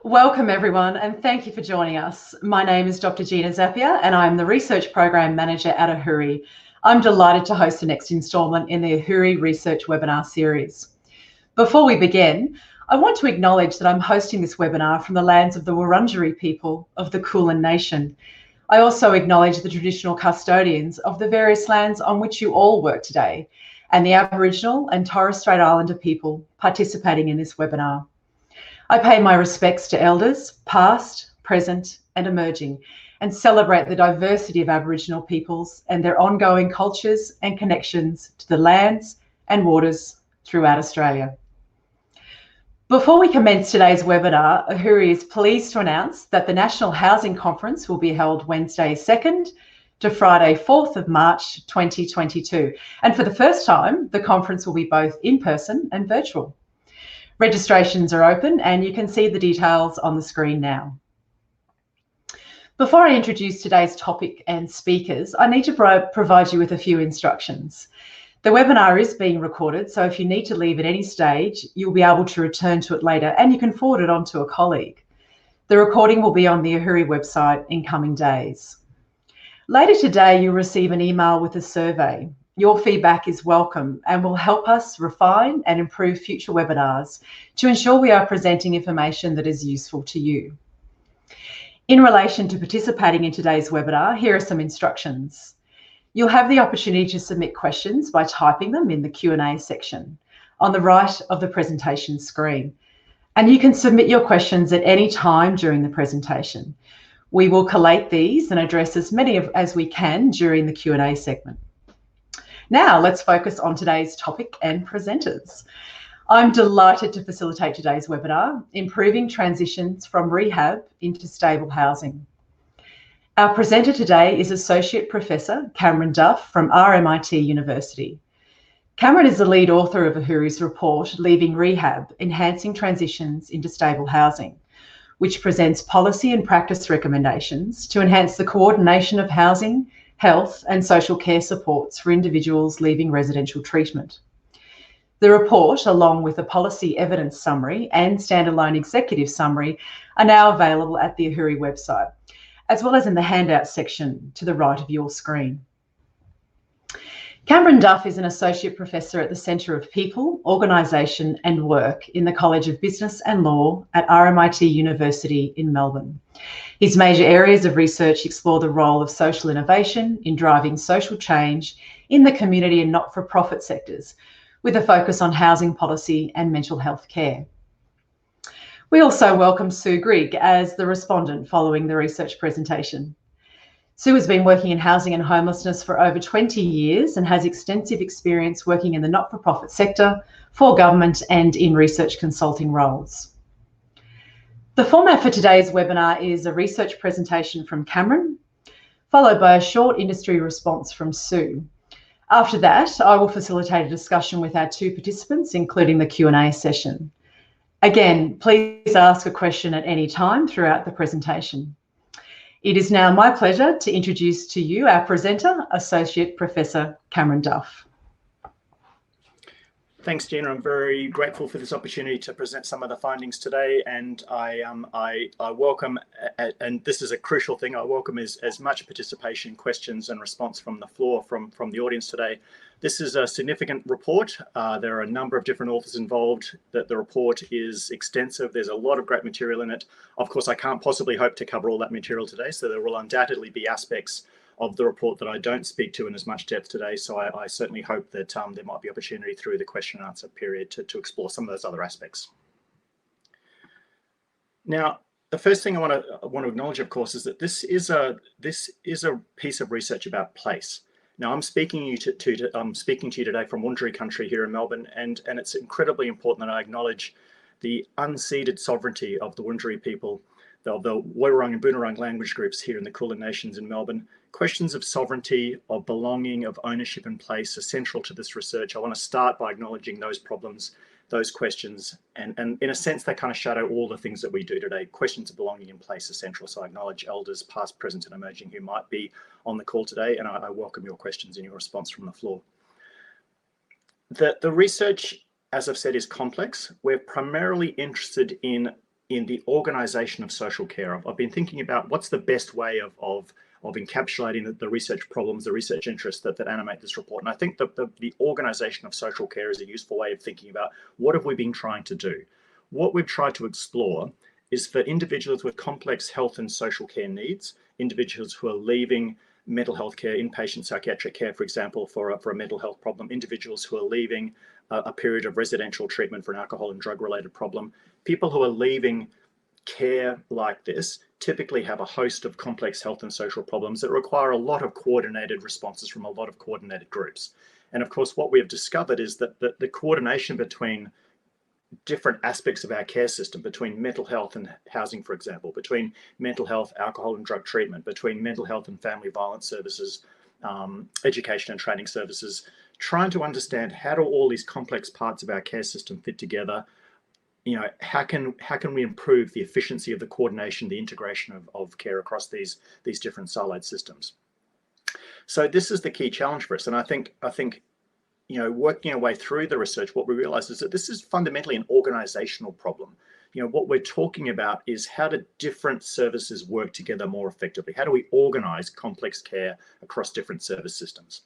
Welcome everyone, and thank you for joining us. My name is Dr. Gina Zappia and I'm the Research Program Manager at AHURI. I'm delighted to host the next instalment in the AHURI Research Webinar Series. Before we begin, I want to acknowledge that I'm hosting this webinar from the lands of the Wurundjeri people of the Kulin Nation. I also acknowledge the traditional custodians of the various lands on which you all work today, and the Aboriginal and Torres Strait Islander people participating in this webinar. I pay my respects to elders, past, present, and emerging, and celebrate the diversity of Aboriginal peoples and their ongoing cultures and connections to the lands and waters throughout Australia. Before we commence today's webinar, AHURI is pleased to announce that the National Housing Conference will be held Wednesday 2nd to Friday 4th of March 2022. And for the first time, the conference will be both in person and virtual. Registrations are open and you can see the details on the screen now. Before I introduce today's topic and speakers, I need to provide you with a few instructions. The webinar is being recorded, so if you need to leave at any stage, you'll be able to return to it later and you can forward it on to a colleague. The recording will be on the AHURI website in coming days. Later today, you'll receive an email with a survey. Your feedback is welcome and will help us refine and improve future webinars to ensure we are presenting information that is useful to you. In relation to participating in today's webinar, here are some instructions. You'll have the opportunity to submit questions by typing them in the Q&A section on the right of the presentation screen. And you can submit your questions at any time during the presentation. We will collate these and address as many as we can during the Q&A segment. Now let's focus on today's topic and presenters. I'm delighted to facilitate today's webinar, Improving Transitions from Rehab into Stable Housing. Our presenter today is Associate Professor Cameron Duff from RMIT University. Cameron is the lead author of AHURI's report, Leaving Rehab, Enhancing Transitions into Stable Housing, which presents policy and practice recommendations to enhance the coordination of housing, health and social care supports for individuals leaving residential treatment. The report, along with a policy evidence summary and standalone executive summary, are now available at the AHURI website, as well as in the handout section to the right of your screen. Cameron Duff is an Associate Professor at the Centre of People, Organisation and Work in the College of Business and Law at RMIT University in Melbourne. His major areas of research explore the role of social innovation in driving social change in the community and not-for-profit sectors, with a focus on housing policy and mental health care. We also welcome Sue Grigg as the respondent following the research presentation. Sue has been working in housing and homelessness for over 20 years and has extensive experience working in the not-for-profit sector, for government and in research consulting roles. The format for today's webinar is a research presentation from Cameron, followed by a short industry response from Sue. After that, I will facilitate a discussion with our two participants, including the Q&A session. Again, please ask a question at any time throughout the presentation. It is now my pleasure to introduce to you our presenter, Associate Professor Cameron Duff. Thanks, Gina. I'm very grateful for this opportunity to present some of the findings today, and I welcome, and this is a crucial thing, I welcome as much participation, questions and response from the floor, from the audience today. This is a significant report. There are a number of different authors involved. The report is extensive. There's a lot of great material in it. Of course, I can't possibly hope to cover all that material today, so there will undoubtedly be aspects of the report that I don't speak to in as much depth today. So I certainly hope that there might be opportunity through the question and answer period to explore some of those other aspects. Now, the first thing I want to acknowledge, of course, is that this is a piece of research about place. Now, I'm speaking to you today from Wurundjeri country here in Melbourne, and it's incredibly important that I acknowledge the unceded sovereignty of the Wurundjeri people, the Woiwurrung and Boonwurrung language groups here in the Kulin Nations in Melbourne. Questions of sovereignty, of belonging, of ownership and place are central to this research. I want to start by acknowledging those problems, those questions, and in a sense, they kind of shadow all the things that we do today. Questions of belonging and place are central. So I acknowledge elders, past, present, and emerging who might be on the call today, and I welcome your questions and your response from the floor. The research, as I've said, is complex. We're primarily interested in in the organisation of social care. I've been thinking about what's the best way of encapsulating the research problems, the research interests that animate this report. And I think the organisation of social care is a useful way of thinking about what have we been trying to do. What we've tried to explore is for individuals with complex health and social care needs, individuals who are leaving mental health care, inpatient psychiatric care, for example, for a mental health problem, individuals who are leaving a period of residential treatment for an alcohol and drug related problem. People who are leaving care like this typically have a host of complex health and social problems that require a lot of coordinated responses from a lot of coordinated groups. And of course, what we have discovered is that the coordination between different aspects of our care system, between mental health and housing, for example, between mental health, alcohol and drug treatment, between mental health and family violence services, education and training services, trying to understand how do all these complex parts of our care system fit together. How can we improve the efficiency of the coordination, the integration of care across these different siloed systems? So this is the key challenge for us. And I think working our way through the research, what we realized is that this is fundamentally an organizational problem. What we're talking about is how do different services work together more effectively? How do we organize complex care across different service systems?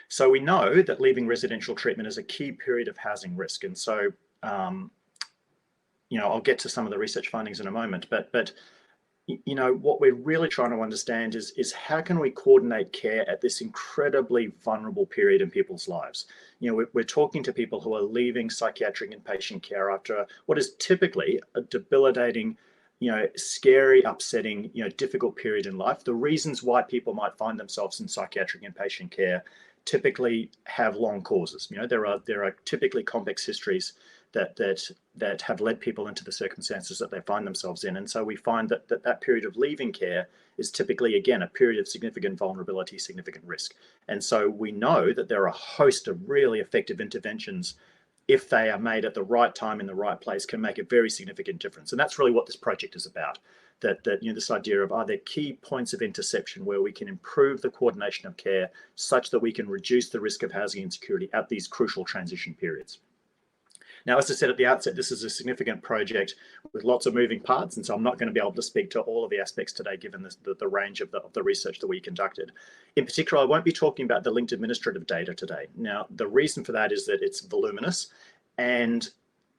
So we know that leaving residential treatment is a key period of housing risk. And so, I'll get to some of the research findings in a moment, but what we're really trying to understand is how can we coordinate care at this incredibly vulnerable period in people's lives? We're talking to people who are leaving psychiatric inpatient care after what is typically a debilitating, scary, upsetting, difficult period in life. The reasons why people might find themselves in psychiatric inpatient care typically have long causes. There are typically complex histories that have led people into the circumstances that they find themselves in. And so we find that period of leaving care is typically, again, a period of significant vulnerability, significant risk. And so we know that there are a host of really effective interventions, if they are made at the right time in the right place, can make a very significant difference. And that's really what this project is about. That this idea of, are there key points of interception where we can improve the coordination of care such that we can reduce the risk of housing insecurity at these crucial transition periods. Now, as I said at the outset, this is a significant project with lots of moving parts, and so I'm not going to be able to speak to all of the aspects today, given the range of the research that we conducted. In particular, I won't be talking about the linked administrative data today. Now, the reason for that is that it's voluminous, and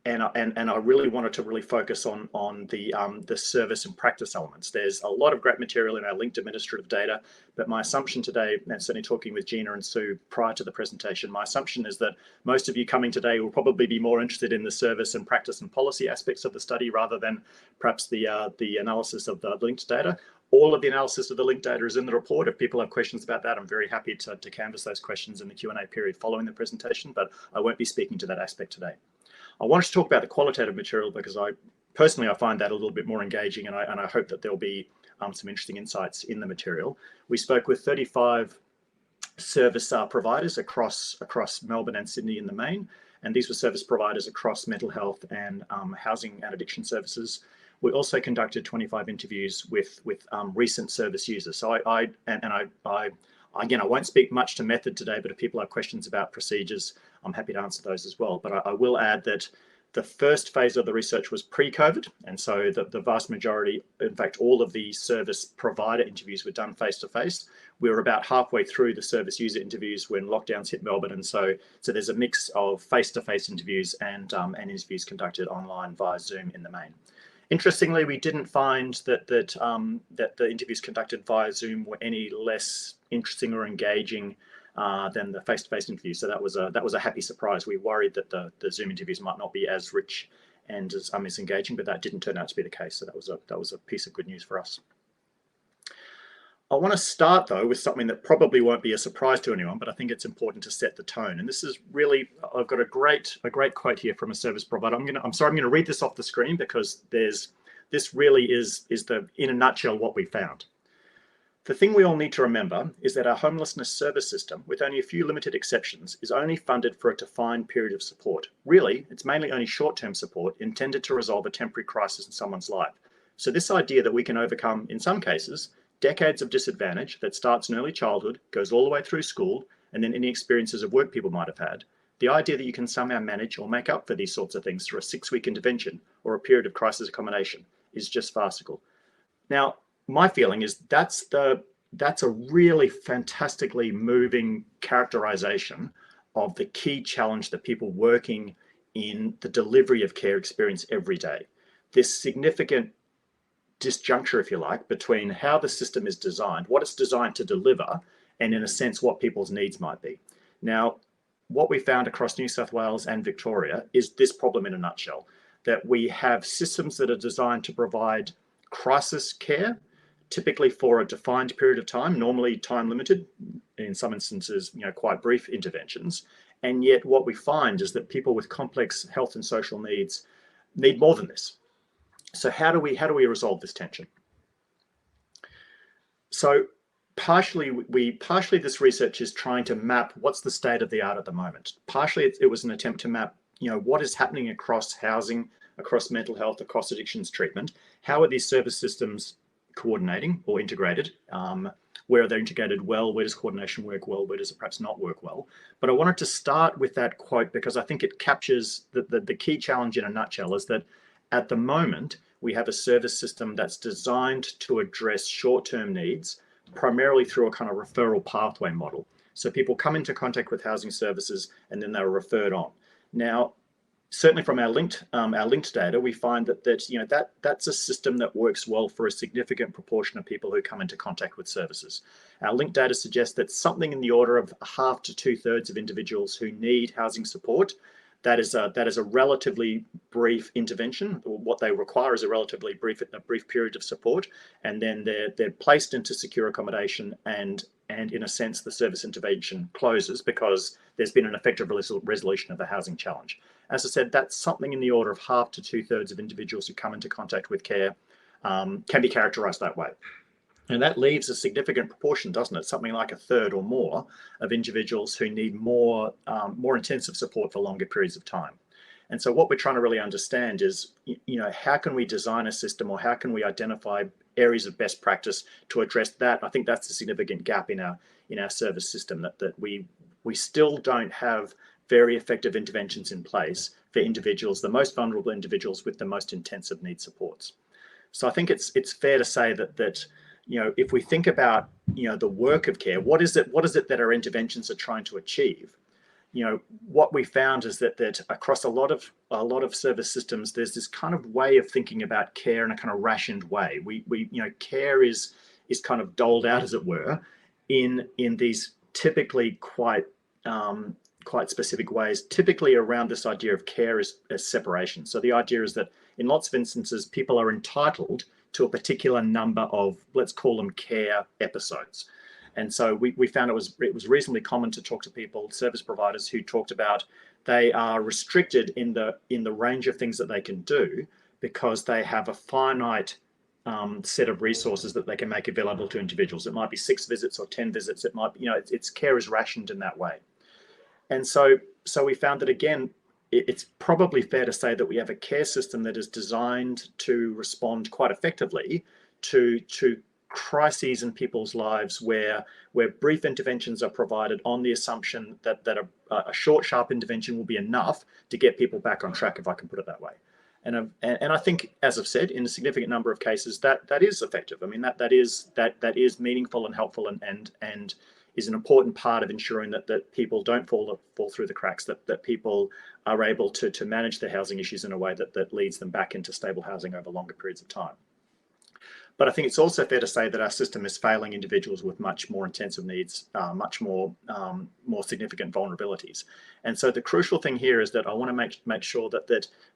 I really wanted to really focus on the service and practice elements. There's a lot of great material in our linked administrative data, but my assumption today, and certainly talking with Gina and Sue prior to the presentation, my assumption is that most of you coming today will probably be more interested in the service and practice and policy aspects of the study rather than perhaps the analysis of the linked data. All of the analysis of the linked data is in the report. If people have questions about that, I'm very happy to canvass those questions in the Q&A period following the presentation, but I won't be speaking to that aspect today. I wanted to talk about the qualitative material because I find that a little bit more engaging, and I hope that there'll be some interesting insights in the material. We spoke with 35 service providers across Melbourne and Sydney in the main, and these were service providers across mental health and housing and addiction services. We also conducted 25 interviews with recent service users. So again, I won't speak much to method today, but if people have questions about procedures, I'm happy to answer those as well. But I will add that the first phase of the research was pre-COVID. And so the vast majority, in fact, all of the service provider interviews were done face-to-face. We were about halfway through the service user interviews when lockdowns hit Melbourne. And so there's a mix of face-to-face interviews and interviews conducted online via Zoom in the main. Interestingly, we didn't find that the interviews conducted via Zoom were any less interesting or engaging than the face-to-face interviews. So that was a happy surprise. We worried that the Zoom interviews might not be as rich and as engaging, but that didn't turn out to be the case. So that was a piece of good news for us. I want to start though with something that probably won't be a surprise to anyone, but I think it's important to set the tone. And this is really, I've got a great quote here from a service provider. I'm going to read this off the screen because this really is in a nutshell what we found. The thing we all need to remember is that our homelessness service system, with only a few limited exceptions, is only funded for a defined period of support. Really, it's mainly only short-term support intended to resolve a temporary crisis in someone's life. So this idea that we can overcome, in some cases, decades of disadvantage that starts in early childhood, goes all the way through school, and then any experiences of work people might have had, The idea that you can somehow manage or make up for these sorts of things through a 6-week intervention or a period of crisis accommodation is just farcical. Now, my feeling is that's a really fantastically moving characterization of the key challenge that people working in the delivery of care experience every day. This significant disjuncture, if you like, between how the system is designed, what it's designed to deliver, and in a sense, what people's needs might be. Now, what we found across New South Wales and Victoria is this problem in a nutshell, that we have systems that are designed to provide crisis care, typically for a defined period of time, normally time limited, in some instances, quite brief interventions. And yet what we find is that people with complex health and social needs need more than this. So how do we resolve this tension? So partially this research is trying to map what's the state of the art at the moment. Partially it was an attempt to map, what is happening across housing, across mental health, across addictions treatment. How are these service systems coordinating or integrated? Where are they integrated well? Where does coordination work well? Where does it perhaps not work well? But I wanted to start with that quote because I think it captures the key challenge in a nutshell, is that at the moment, we have a service system that's designed to address short-term needs, primarily through a kind of referral pathway model. So people come into contact with housing services and then they're referred on. Now, certainly from our linked data, we find that's a system that works well for a significant proportion of people who come into contact with services. Our linked data suggests that something in the order of half to 2/3 of individuals who need housing support, that is a relatively brief intervention. What they require is a relatively brief period of support, and then they're placed into secure accommodation, and in a sense the service intervention closes because there's been an effective resolution of the housing challenge. As I said, that's something in the order of half to 2/3 of individuals who come into contact with care can be characterized that way. And that leaves a significant proportion, doesn't it? Something like 1/3 or more of individuals who need more intensive support for longer periods of time. And so what we're trying to really understand is, how can we design a system, or how can we identify areas of best practice to address that? I think that's a significant gap in our service system, that we still don't have very effective interventions in place for individuals, the most vulnerable individuals with the most intensive need supports. So I think it's fair to say that if we think about the work of care, what is it that our interventions are trying to achieve? What we found is that across a lot of service systems, there's this kind of way of thinking about care in a kind of rationed way. Care is kind of doled out, as it were, in these typically quite specific ways, typically around this idea of care as separation. So the idea is that in lots of instances, people are entitled to a particular number of, let's call them, care episodes. And so we found it was reasonably common to talk to people, service providers, who talked about they are restricted in the range of things that they can do because they have a finite set of resources that they can make available to individuals. It might be 6 visits or 10 visits. It might be, its care is rationed in that way. And so we found that, again, it's probably fair to say that we have a care system that is designed to respond quite effectively to crises in people's lives where brief interventions are provided on the assumption that a short, sharp intervention will be enough to get people back on track, if I can put it that way. And I think, as I've said, in a significant number of cases, that is effective. I mean, that is meaningful and helpful, and is an important part of ensuring that people don't fall through the cracks, that people are able to manage their housing issues in a way that leads them back into stable housing over longer periods of time. But I think it's also fair to say that our system is failing individuals with much more intensive needs, much more significant vulnerabilities. And so the crucial thing here is that I want to make sure that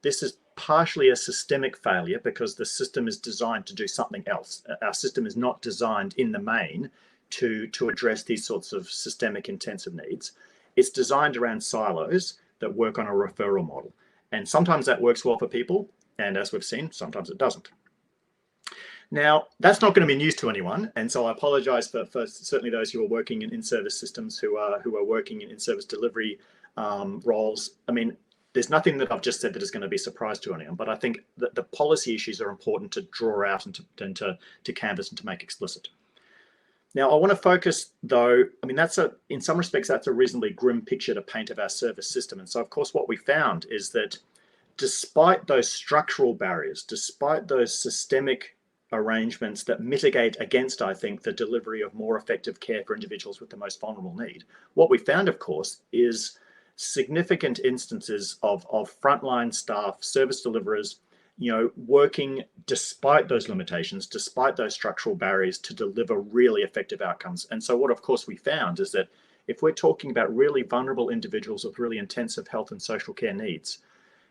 this is partially a systemic failure, because the system is designed to do something else. Our system is not designed in the main to address these sorts of systemic intensive needs. It's designed around silos that work on a referral model. And sometimes that works well for people, and as we've seen, sometimes it doesn't. Now, that's not going to be news to anyone, and so I apologise for certainly those who are working in service systems, who are working in service delivery roles. I mean, there's nothing that I've just said that is going to be a surprise to anyone, but I think that the policy issues are important to draw out and to canvass and to make explicit. Now, I want to focus, though, I mean, in some respects, that's a reasonably grim picture to paint of our service system. And so, of course, what we found is that despite those structural barriers, despite those systemic arrangements that mitigate against, I think, the delivery of more effective care for individuals with the most vulnerable need, what we found, of course, is significant instances of frontline staff, service deliverers, working despite those limitations, despite those structural barriers to deliver really effective outcomes. And so what, of course, we found is that if we're talking about really vulnerable individuals with really intensive health and social care needs,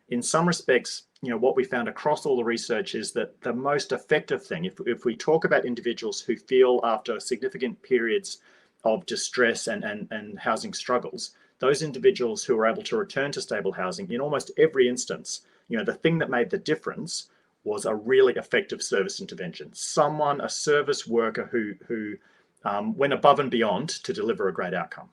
in some respects, what we found across all the research is that the most effective thing, if we talk about individuals who feel after significant periods of distress and housing struggles, those individuals who are able to return to stable housing, in almost every instance, the thing that made the difference was a really effective service intervention. Someone, a service worker who went above and beyond to deliver a great outcome.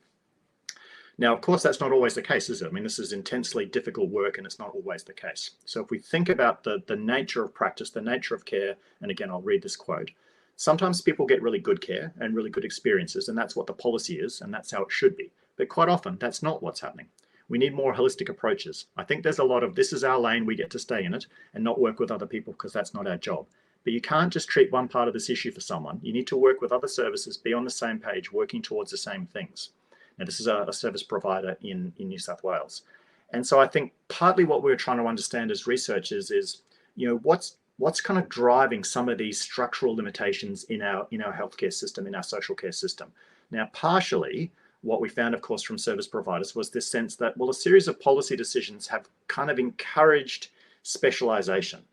Now, of course, that's not always the case, is it? I mean, this is intensely difficult work and it's not always the case. So if we think about the nature of practice, the nature of care, and again, I'll read this quote, sometimes people get really good care and really good experiences, and that's what the policy is, and that's how it should be. But quite often, that's not what's happening. We need more holistic approaches. I think there's a lot of, this is our lane, we get to stay in it and not work with other people because that's not our job. But you can't just treat one part of this issue for someone. You need to work with other services, be on the same page, working towards the same things. Now, this is a service provider in New South Wales. And so I think partly what we're trying to understand as researchers is, what's kind of driving some of these structural limitations in our healthcare system, in our social care system. Now, partially, what we found, of course, from service providers was this sense that, well, a series of policy decisions have kind of encouraged specialization,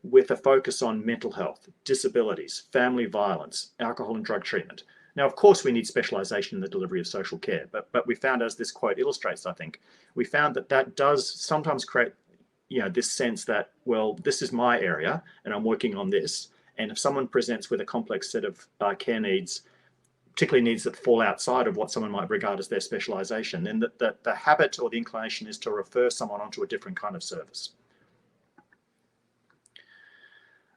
with a focus on mental health, disabilities, family violence, alcohol and drug treatment. Now, of course, we need specialization in the delivery of social care, but we found, as this quote illustrates, I think, we found that does sometimes create, this sense that, well, this is my area and I'm working on this. And if someone presents with a complex set of care needs, particularly needs that fall outside of what someone might regard as their specialization, then the habit or the inclination is to refer someone onto a different kind of service.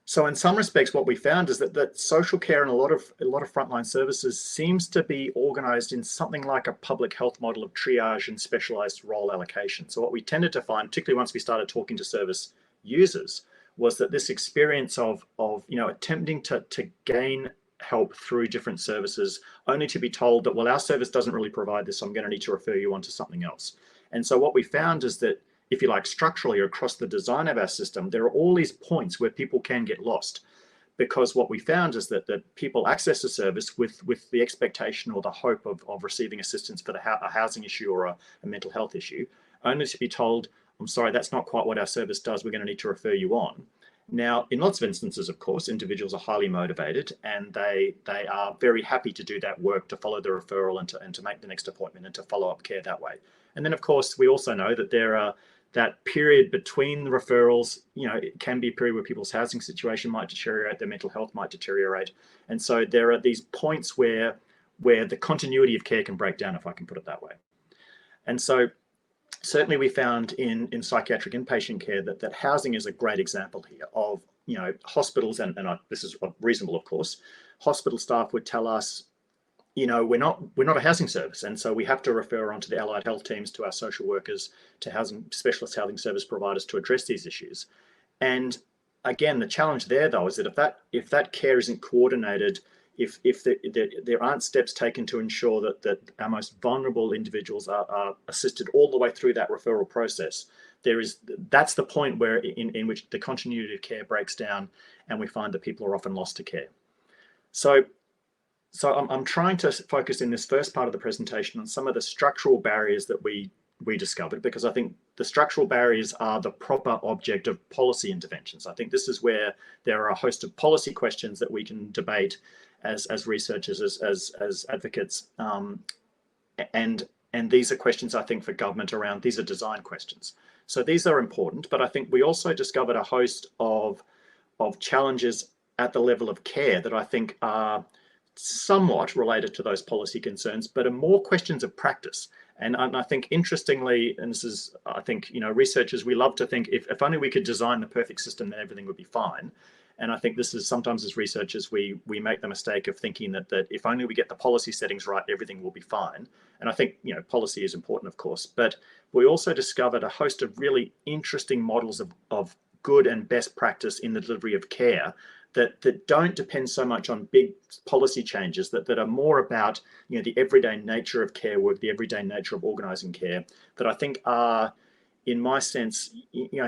So in some respects, what we found is that social care and a lot of frontline services seems to be organized in something like a public health model of triage and specialized role allocation. So what we tended to find, particularly once we started talking to service users, was that this experience of attempting to gain help through different services, only to be told that, well, our service doesn't really provide this, so I'm going to need to refer you on to something else. And so what we found is that, if you like, structurally or across the design of our system, there are all these points where people can get lost, because what we found is that people access a service with the expectation or the hope of receiving assistance for a housing issue or a mental health issue, only to be told, I'm sorry, that's not quite what our service does, we're going to need to refer you on. Now, in lots of instances, of course, individuals are highly motivated and they are very happy to do that work, to follow the referral and to make the next appointment and to follow up care that way. And then, of course, we also know that there are that period between the referrals, it can be a period where people's housing situation might deteriorate, their mental health might deteriorate. And so there are these points where the continuity of care can break down, if I can put it that way. And so certainly we found in psychiatric inpatient care that housing is a great example here of, hospitals, and this is reasonable, of course, hospital staff would tell us, we're not a housing service, and so we have to refer on to the allied health teams, to our social workers, to specialist housing service providers to address these issues. And again, the challenge there, though, is that if that care isn't coordinated, if there aren't steps taken to ensure that our most vulnerable individuals are assisted all the way through that referral process, that's the point where in which the continuity of care breaks down, and we find that people are often lost to care. So I'm trying to focus in this first part of the presentation on some of the structural barriers that we discovered, because I think the structural barriers are the proper object of policy interventions. I think this is where there are a host of policy questions that we can debate as researchers, as advocates, and these are questions, I think, for government around, these are design questions. So these are important, but I think we also discovered a host of challenges at the level of care that I think are somewhat related to those policy concerns, but are more questions of practice. And I think, interestingly, and this is, I think, researchers, we love to think if only we could design the perfect system, then everything would be fine. And I think this is sometimes as researchers, we make the mistake of thinking that if only we get the policy settings right, everything will be fine. And I think, policy is important, of course, but we also discovered a host of really interesting models of good and best practice in the delivery of care that don't depend so much on big policy changes, that are more about, the everyday nature of care work, the everyday nature of organizing care, that I think are, in my sense,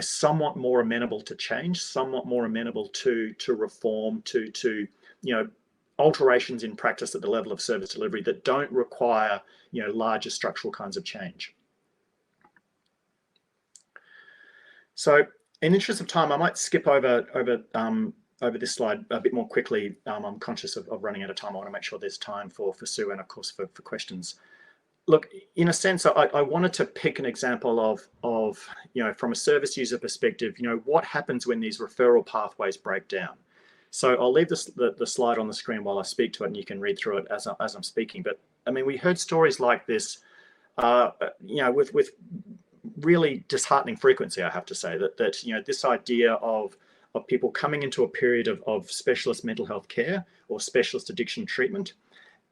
somewhat more amenable to change, somewhat more amenable to reform, to alterations in practice at the level of service delivery that don't require, larger structural kinds of change. So, in the interest of time, I might skip over this slide a bit more quickly. I'm conscious of running out of time. I want to make sure there's time for Sue and, of course, for questions. Look, in a sense, I wanted to pick an example of from a service user perspective, what happens when these referral pathways break down. So I'll leave the slide on the screen while I speak to it, and you can read through it as I'm speaking. But I mean, we heard stories like this, with really disheartening frequency, I have to say, that this idea of people coming into a period of specialist mental health care or specialist addiction treatment,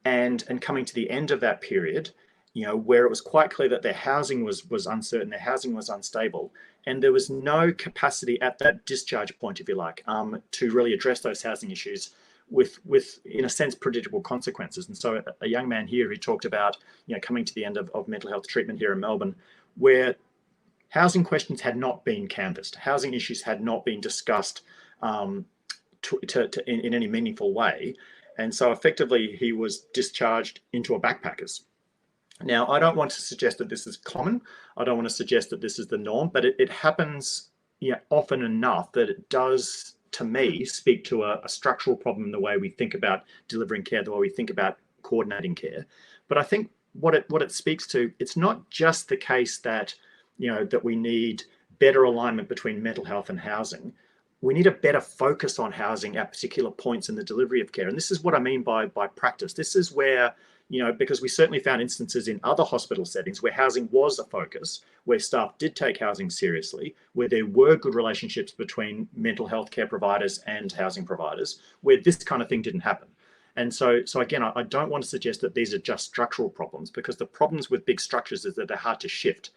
and coming to the end of that period, where it was quite clear that their housing was uncertain, their housing was unstable, and there was no capacity at that discharge point, if you like, to really address those housing issues with in a sense predictable consequences. And so a young man here who talked about coming to the end of mental health treatment here in Melbourne, where housing questions had not been canvassed, housing issues had not been discussed in any meaningful way, and so effectively he was discharged into a backpackers. Now, I don't want to suggest that this is common. I don't want to suggest that this is the norm, but it happens often enough that it does, to me, speak to a structural problem in the way we think about delivering care, the way we think about coordinating care. But I think what it speaks to, it's not just the case that that we need better alignment between mental health and housing. We need a better focus on housing at particular points in the delivery of care. And this is what I mean by practice. This is where, because we certainly found instances in other hospital settings where housing was a focus, where staff did take housing seriously, where there were good relationships between mental health care providers and housing providers, where this kind of thing didn't happen. And so again, I don't want to suggest that these are just structural problems, because the problems with big structures is that they're hard to shift.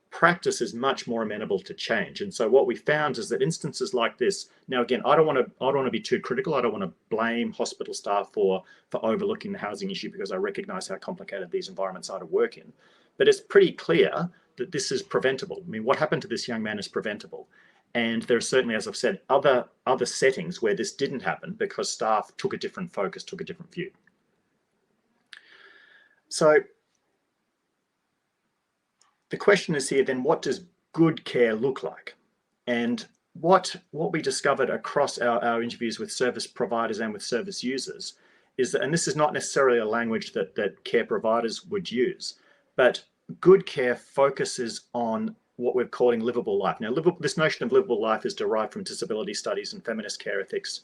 Practice is much more amenable to change. And so what we found is that instances like this, now again, I don't want to be too critical. I don't want to blame hospital staff for overlooking the housing issue, because I recognize how complicated these environments are to work in. But it's pretty clear that this is preventable. I mean, what happened to this young man is preventable. And there are certainly, as I've said, other settings where this didn't happen because staff took a different focus, took a different view. So the question is here then, what does good care look like? And what we discovered across our interviews with service providers and with service users is that, and this is not necessarily a language that care providers would use, but good care focuses on what we're calling livable life. Now, this notion of livable life is derived from disability studies and feminist care ethics,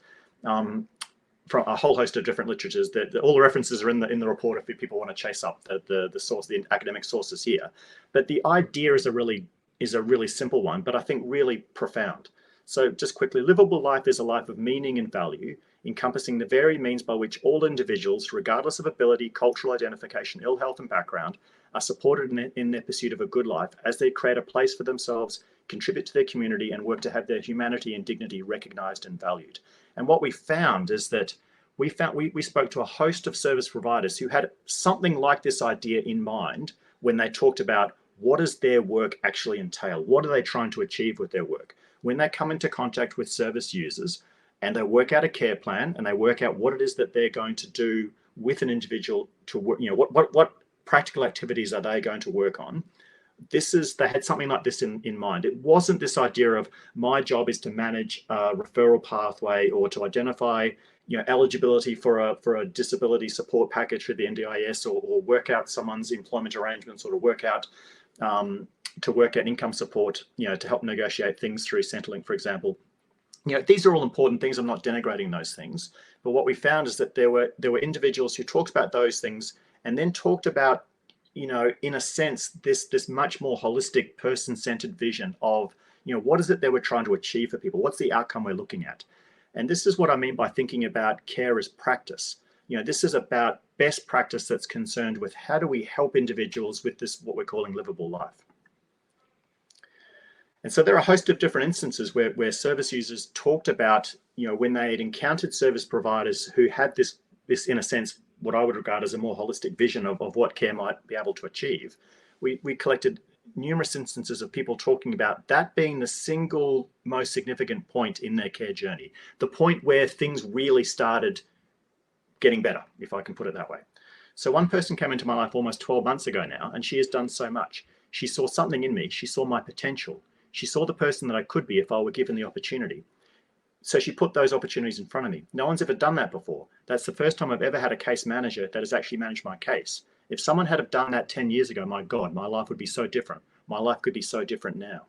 from a whole host of different literatures. All the references are in the report if people want to chase up the source, the academic sources here. But the idea is a really simple one, but I think really profound. So just quickly, livable life is a life of meaning and value, encompassing the very means by which all individuals, regardless of ability, cultural identification, ill health, and background, are supported in their pursuit of a good life as they create a place for themselves, contribute to their community, and work to have their humanity and dignity recognized and valued. And what we found is that we spoke to a host of service providers who had something like this idea in mind when they talked about what does their work actually entail? What are they trying to achieve with their work? When they come into contact with service users and they work out a care plan and they work out what it is that they're going to do with an individual to work, what practical activities are they going to work on? They had something like this in mind. It wasn't this idea of my job is to manage a referral pathway or to identify eligibility for a disability support package for the NDIS, or work out someone's employment arrangements, or to work out income support, to help negotiate things through Centrelink, for example. These are all important things. I'm not denigrating those things, but what we found is that there were individuals who talked about those things and then talked about, in a sense, this much more holistic, person-centered vision of, what is it that we're trying to achieve for people? What's the outcome we're looking at? And this is what I mean by thinking about care as practice. This is about best practice that's concerned with how do we help individuals with this, what we're calling livable life. And so there are a host of different instances where service users talked about, when they had encountered service providers who had this in a sense, what I would regard as a more holistic vision of what care might be able to achieve. We collected numerous instances of people talking about that being the single most significant point in their care journey, the point where things really started getting better, if I can put it that way. So one person came into my life almost 12 months ago now, and she has done so much. She saw something in me. She saw my potential. She saw the person that I could be if I were given the opportunity. So she put those opportunities in front of me. No one's ever done that before. That's the first time I've ever had a case manager that has actually managed my case. If someone had done that 10 years ago, my God, my life would be so different. My life could be so different now.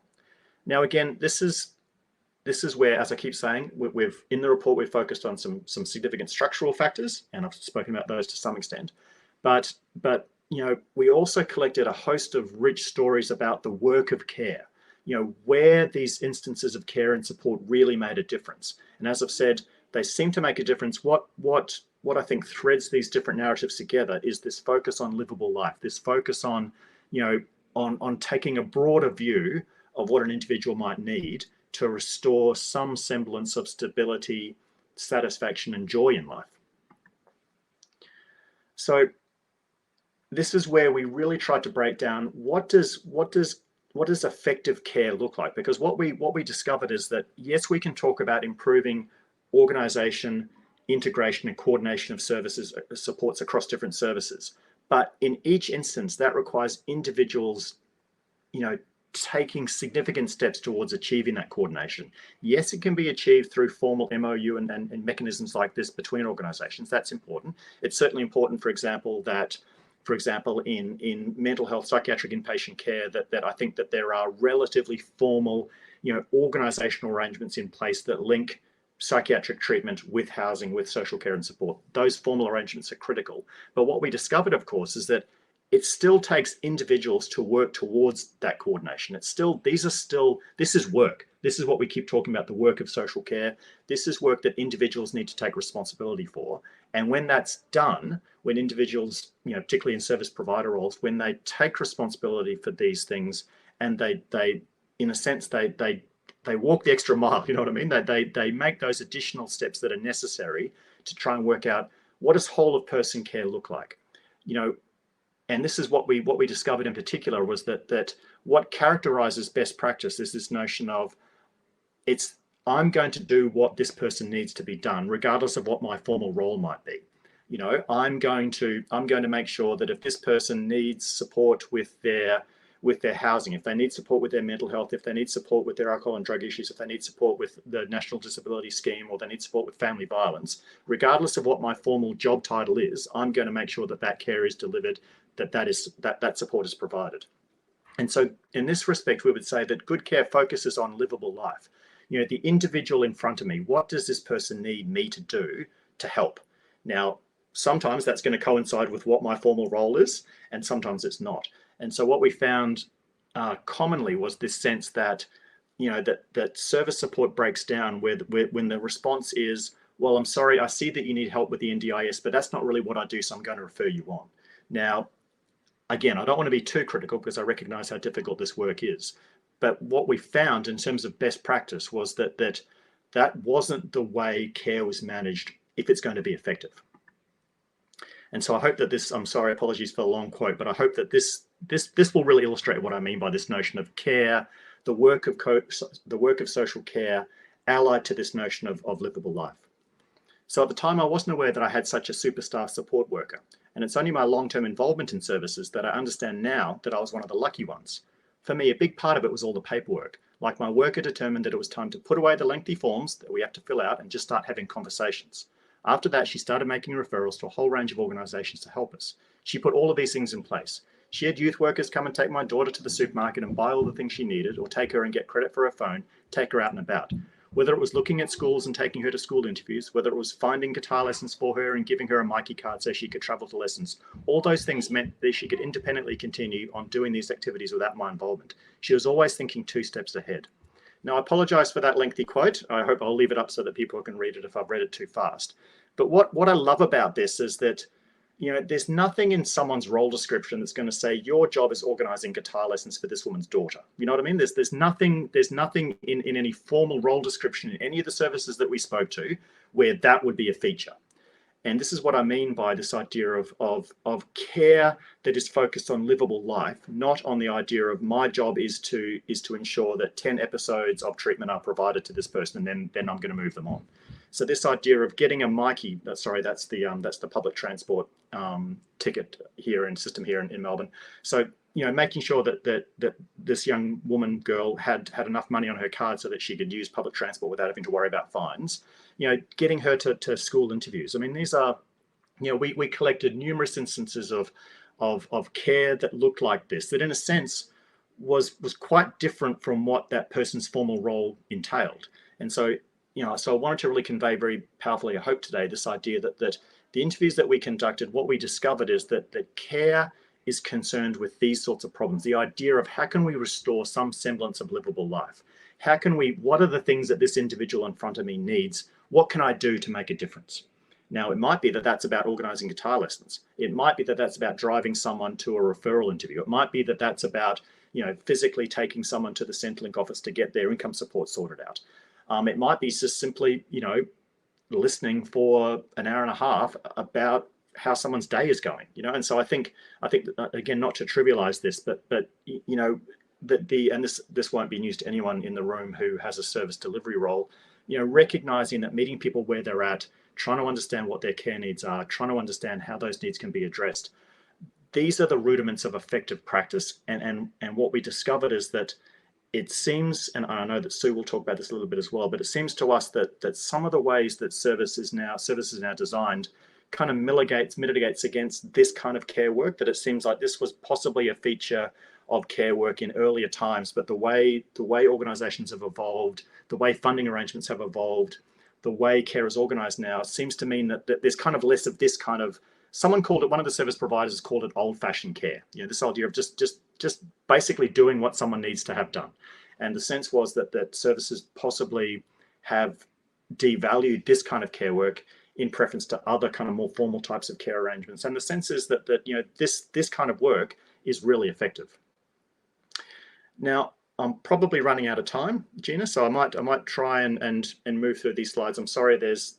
Now, again, this is where, as I keep saying, in the report, we've focused on some significant structural factors, and I've spoken about those to some extent. But we also collected a host of rich stories about the work of care, where these instances of care and support really made a difference. And as I've said, they seem to make a difference. What I think threads these different narratives together is this focus on livable life, this focus on, on taking a broader view of what an individual might need to restore some semblance of stability, satisfaction, and joy in life. So this is where we really tried to break down what does effective care look like? Because what we discovered is that, yes, we can talk about improving organization, integration, and coordination of services, supports across different services. But in each instance, that requires individuals, taking significant steps towards achieving that coordination. Yes, it can be achieved through formal MOU and mechanisms like this between organizations. That's important. It's certainly important, for example, in mental health, psychiatric inpatient care, that I think that there are relatively formal, organizational arrangements in place that link psychiatric treatment with housing, with social care and support. Those formal arrangements are critical. But what we discovered, of course, is that it still takes individuals to work towards that coordination. This is work. This is what we keep talking about, the work of social care. This is work that individuals need to take responsibility for. And when that's done, when individuals, particularly in service provider roles, when they take responsibility for these things and they in a sense, they walk the extra mile, you know what I mean? They make those additional steps that are necessary to try and work out what does whole of person care look like, And this is what we discovered in particular was that what characterizes best practice is this notion of I'm going to do what this person needs to be done, regardless of what my formal role might be. I'm going to make sure that if this person needs support with their housing, if they need support with their mental health, if they need support with their alcohol and drug issues, if they need support with the National Disability Scheme, or they need support with family violence, regardless of what my formal job title is, I'm going to make sure that care is delivered, that support is provided. And so in this respect, we would say that good care focuses on livable life. The individual in front of me, what does this person need me to do to help? Now, sometimes that's going to coincide with what my formal role is, and sometimes it's not. And so what we found commonly was this sense that, that service support breaks down when the response is, well, I'm sorry, I see that you need help with the NDIS, but that's not really what I do, so I'm going to refer you on. Now, again, I don't want to be too critical because I recognize how difficult this work is. But what we found in terms of best practice was that wasn't the way care was managed if it's going to be effective. And so I hope that this, I'm sorry, apologies for the long quote, but I hope that this will really illustrate what I mean by this notion of care, the work of social care, allied to this notion of livable life. So at the time, I wasn't aware that I had such a superstar support worker. And it's only my long-term involvement in services that I understand now that I was one of the lucky ones. For me, a big part of it was all the paperwork. Like, my worker determined that it was time to put away the lengthy forms that we have to fill out and just start having conversations. After that, she started making referrals to a whole range of organizations to help us. She put all of these things in place. She had youth workers come and take my daughter to the supermarket and buy all the things she needed, or take her and get credit for her phone, take her out and about. Whether it was looking at schools and taking her to school interviews, whether it was finding guitar lessons for her and giving her a Mikey card so she could travel to lessons, all those things meant that she could independently continue on doing these activities without my involvement. She was always thinking 2 steps ahead. Now, I apologize for that lengthy quote. I hope I'll leave it up so that people can read it if I've read it too fast. But what I love about this is that, you know, there's nothing in someone's role description that's going to say your job is organizing guitar lessons for this woman's daughter. You know what I mean? There's nothing in any formal role description in any of the services that we spoke to where that would be a feature. And this is what I mean by this idea of care that is focused on livable life, not on the idea of my job is to ensure that 10 episodes of treatment are provided to this person, and then I'm going to move them on. So this idea of getting a Mikey, that's the public transport ticket here and system here in Melbourne. So, you know, making sure that this young girl had enough money on her card so that she could use public transport without having to worry about fines. You know, getting her to school interviews. I mean, these are, you know, we collected numerous instances of care that looked like this, that in a sense was quite different from what that person's formal role entailed. And so, you know, so I wanted to really convey very powerfully, I hope today, this idea that the interviews that we conducted, what we discovered is that care is concerned with these sorts of problems. The idea of how can we restore some semblance of livable life? What are the things that this individual in front of me needs? What can I do to make a difference? Now, it might be that that's about organizing guitar lessons. It might be that that's about driving someone to a referral interview. It might be that that's about, you know, physically taking someone to the Centrelink office to get their income support sorted out. It might be just simply, you know, listening for an hour and a half about how someone's day is going, you know. And so I think again, not to trivialize this, but you know, and this won't be news to anyone in the room who has a service delivery role, you know, recognizing that meeting people where they're at, trying to understand what their care needs are, trying to understand how those needs can be addressed. These are the rudiments of effective practice. And what we discovered is that it seems, and I know that Sue will talk about this a little bit as well, but it seems to us that some of the ways that services now designed kind of mitigates against this kind of care work, that it seems like this was possibly a feature of care work in earlier times, but the way organizations have evolved, the way funding arrangements have evolved, the way care is organized now seems to mean that there's kind of less of this kind of, someone called it, one of the service providers called it old-fashioned care. You know, this idea of just basically doing what someone needs to have done. And the sense was that services possibly have devalued this kind of care work in preference to other kind of more formal types of care arrangements. And the sense is that you know, this kind of work is really effective. Now, I'm probably running out of time, Gina, so I might try and move through these slides. I'm sorry, there's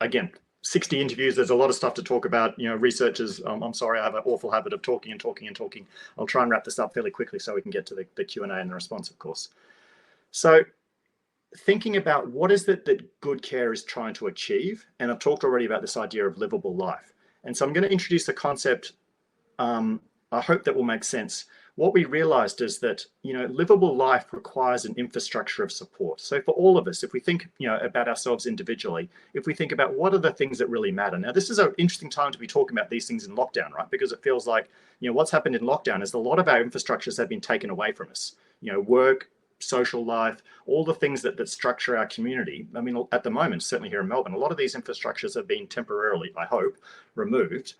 again 60 interviews. There's a lot of stuff to talk about. You know, researchers. I'm sorry, I have an awful habit of talking. I'll try and wrap this up fairly quickly so we can get to the Q&A and the response, of course. So, thinking about what is it that good care is trying to achieve, and I've talked already about this idea of livable life. And so I'm going to introduce the concept. I hope that will make sense. What we realized is that, you know, livable life requires an infrastructure of support. So for all of us, if we think, you know, about ourselves individually, if we think about what are the things that really matter. Now, this is an interesting time to be talking about these things in lockdown, right? Because it feels like, you know, what's happened in lockdown is a lot of our infrastructures have been taken away from us. You know, work, social life, all the things that structure our community. I mean, at the moment, certainly here in Melbourne, a lot of these infrastructures have been temporarily, I hope, removed.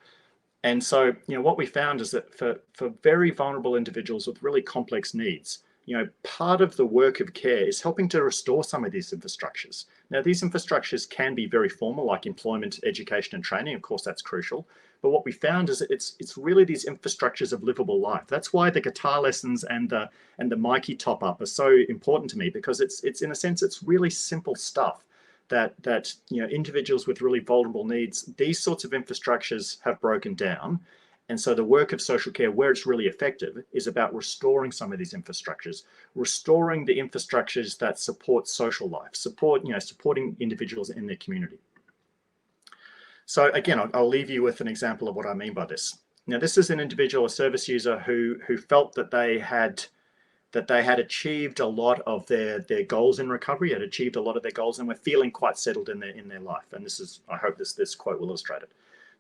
And so, you know, what we found is that for very vulnerable individuals with really complex needs, you know, part of the work of care is helping to restore some of these infrastructures. Now, these infrastructures can be very formal, like employment, education, and training. Of course, that's crucial. But what we found is that it's really these infrastructures of livable life. That's why the guitar lessons and the Mikey top up are so important to me, because it's in a sense, it's really simple stuff that you know, individuals with really vulnerable needs, these sorts of infrastructures have broken down. And so the work of social care, where it's really effective, is about restoring some of these infrastructures, restoring the infrastructures that support social life, supporting individuals in their community. So again, I'll leave you with an example of what I mean by this. Now, this is an individual, a service user who felt that they had achieved a lot of their goals in recovery, had achieved a lot of their goals, and were feeling quite settled in their life. And this is, I hope this quote will illustrate it.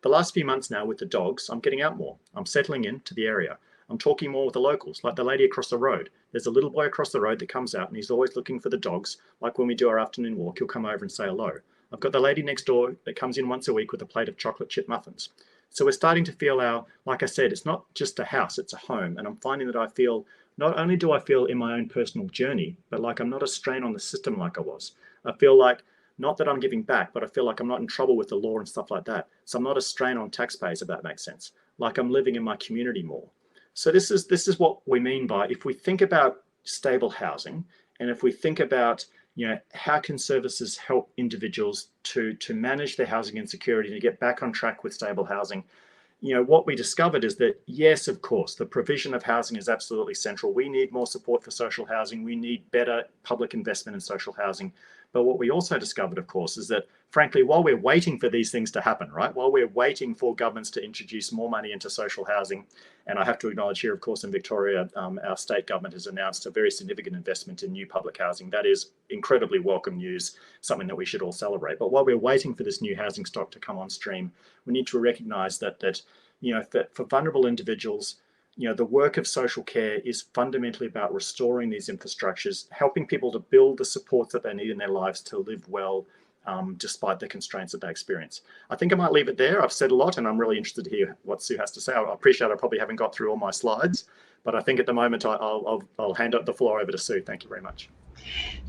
The last few months now with the dogs, I'm getting out more. I'm settling into the area. I'm talking more with the locals, like the lady across the road. There's a little boy across the road that comes out and he's always looking for the dogs. Like when we do our afternoon walk, he'll come over and say hello. I've got the lady next door that comes in once a week with a plate of chocolate chip muffins. So we're starting to feel like I said, it's not just a house, it's a home. And I'm finding that I feel not only do I feel in my own personal journey, but like I'm not a strain on the system like I was. I feel like, not that I'm giving back, but I feel like I'm not in trouble with the law and stuff like that. So I'm not a strain on taxpayers, if that makes sense. Like I'm living in my community more. So this is what we mean by, if we think about stable housing, and if we think about, how can services help individuals to manage their housing insecurity and to get back on track with stable housing, what we discovered is that, yes, of course, the provision of housing is absolutely central. We need more support for social housing. We need better public investment in social housing. But what we also discovered, of course, is that, frankly, while we're waiting for these things to happen, right, while we're waiting for governments to introduce more money into social housing, and I have to acknowledge here, of course, in Victoria, our state government has announced a very significant investment in new public housing. That is incredibly welcome news, something that we should all celebrate. But while we're waiting for this new housing stock to come on stream, we need to recognise that for vulnerable individuals, the work of social care is fundamentally about restoring these infrastructures, helping people to build the supports that they need in their lives to live well, despite the constraints that they experience. I think I might leave it there. I've said a lot, and I'm really interested to hear what Sue has to say. I appreciate I probably haven't got through all my slides, but I think at the moment I'll hand the floor over to Sue. Thank you very much.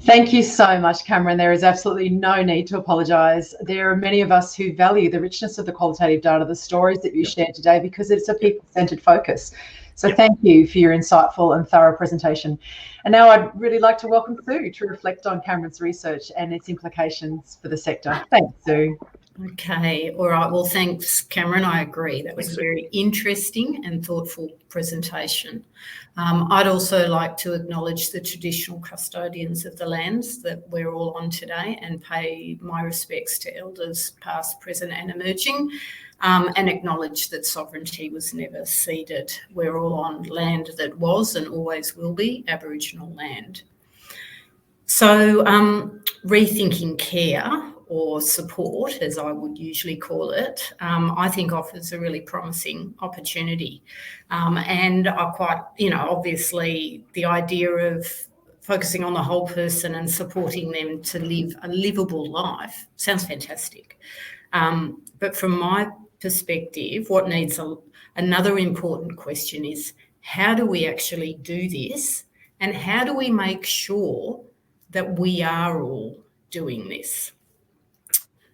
Thank you so much, Cameron. There is absolutely no need to apologise. There are many of us who value the richness of the qualitative data, the stories that you shared today, because it's a people-centred focus. So thank you for your insightful and thorough presentation. And now I'd really like to welcome Sue to reflect on Cameron's research and its implications for the sector. Thanks, Sue. Okay, all right. Well, thanks, Cameron. I agree. That was a very interesting and thoughtful presentation. I'd also like to acknowledge the traditional custodians of the lands that we're all on today and pay my respects to elders past, present and emerging, and acknowledge that sovereignty was never ceded. We're all on land that was and always will be Aboriginal land. So rethinking care, or support, as I would usually call it, I think offers a really promising opportunity. And I quite, obviously the idea of focusing on the whole person and supporting them to live a livable life sounds fantastic. But from my perspective, what needs another important question is, how do we actually do this? And how do we make sure that we are all doing this?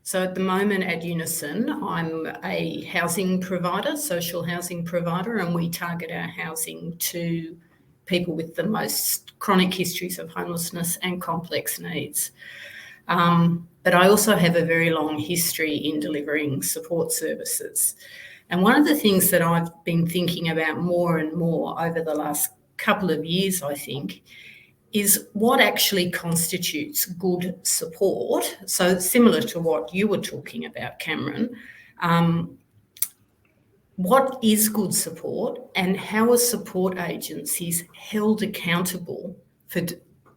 So at the moment at Unison, I'm a housing provider, social housing provider, and we target our housing to people with the most chronic histories of homelessness and complex needs. But I also have a very long history in delivering support services. And one of the things that I've been thinking about more and more over the last couple of years, I think, is what actually constitutes good support. So similar to what you were talking about, Cameron, what is good support and how are support agencies held accountable for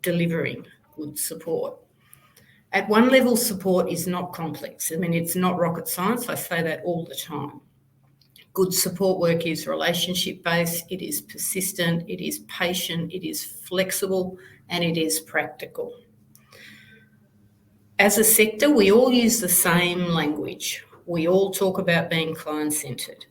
delivering good support? At one level, support is not complex. I mean, it's not rocket science. I say that all the time. Good support work is relationship-based, it is persistent, it is patient, it is flexible, and it is practical. As a sector, we all use the same language. We all talk about being client-centred,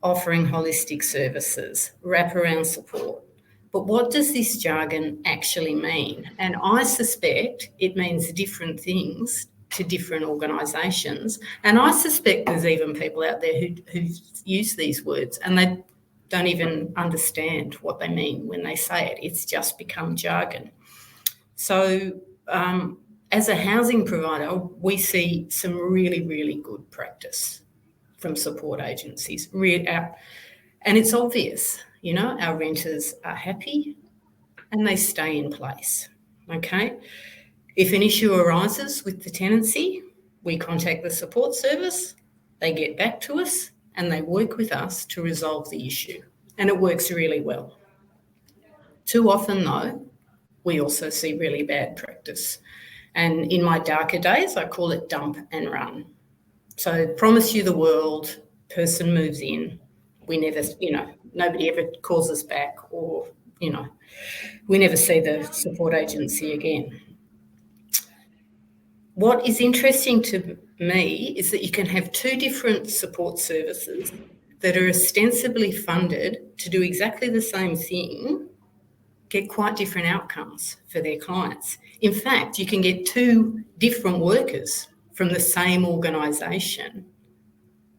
offering holistic services, wraparound support. But what does this jargon actually mean? And I suspect it means different things to different organisations. And I suspect there's even people out there who use these words and they don't even understand what they mean when they say it. It's just become jargon. So as a housing provider, we see some really, really good practice from support agencies. And it's obvious, our renters are happy and they stay in place, okay? If an issue arises with the tenancy, we contact the support service, they get back to us and they work with us to resolve the issue. And it works really well. Too often though, we also see really bad practice. And in my darker days, I call it dump and run. So promise you the world, person moves in, we never, nobody ever calls us back or, we never see the support agency again. What is interesting to me is that you can have two different support services that are ostensibly funded to do exactly the same thing, get quite different outcomes for their clients. In fact, you can get 2 different workers from the same organisation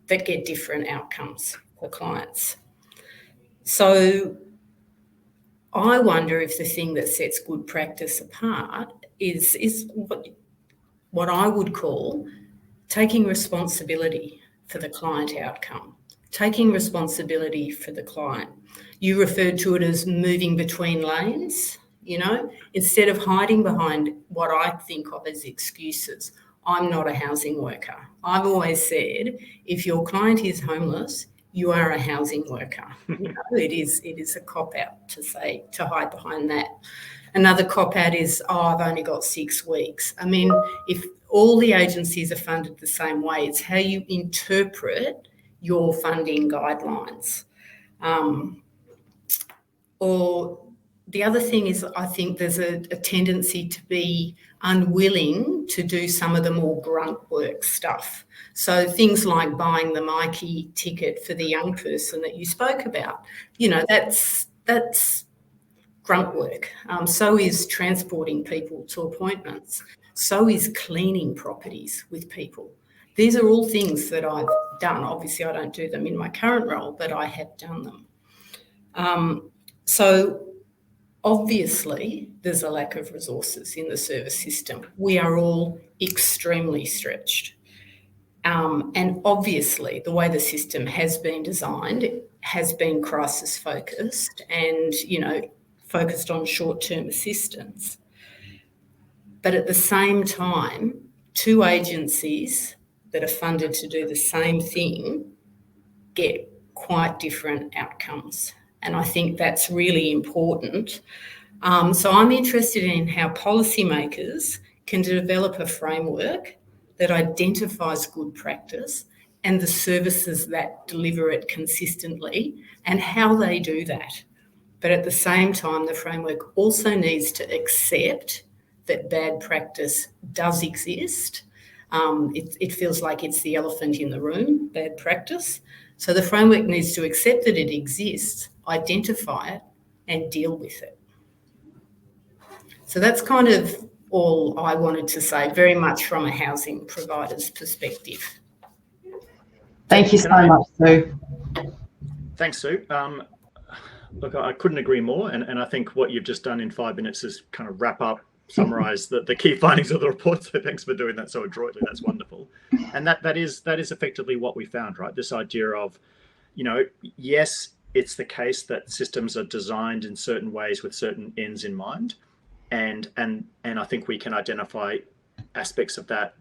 that get different outcomes for clients. So I wonder if the thing that sets good practice apart is what I would call taking responsibility for the client outcome, taking responsibility for the client. You referred to it as moving between lanes, instead of hiding behind what I think of as excuses. I'm not a housing worker. I've always said, if your client is homeless, you are a housing worker. It is a cop-out to hide behind that. Another cop-out is, I've only got 6 weeks. I mean, if all the agencies are funded the same way, it's how you interpret your funding guidelines. Or the other thing is, I think there's a tendency to be unwilling to do some of the more grunt work stuff. So things like buying the Mikey ticket for the young person that you spoke about, that's grunt work. So is transporting people to appointments. So is cleaning properties with people. These are all things that I've done. Obviously, I don't do them in my current role, but I have done them. So obviously, there's a lack of resources in the service system. We are all extremely stretched. And obviously, the way the system has been designed has been crisis-focused and, focused on short-term assistance. But at the same time, 2 agencies that are funded to do the same thing get quite different outcomes. And I think that's really important. So I'm interested in how policymakers can develop a framework that identifies good practice and the services that deliver it consistently and how they do that. But at the same time, the framework also needs to accept that bad practice does exist. It feels like it's the elephant in the room, bad practice. So the framework needs to accept that it exists, identify it, and deal with it. So that's kind of all I wanted to say, very much from a housing provider's perspective. Thank you so much, Sue. Thanks, Sue. Look, I couldn't agree more. And I think what you've just done in 5 minutes is kind of wrap up, summarise the key findings of the report. So thanks for doing that so adroitly. That's wonderful. And that is effectively what we found, right? This idea of, yes, it's the case that systems are designed in certain ways with certain ends in mind. And I think we can identify aspects of that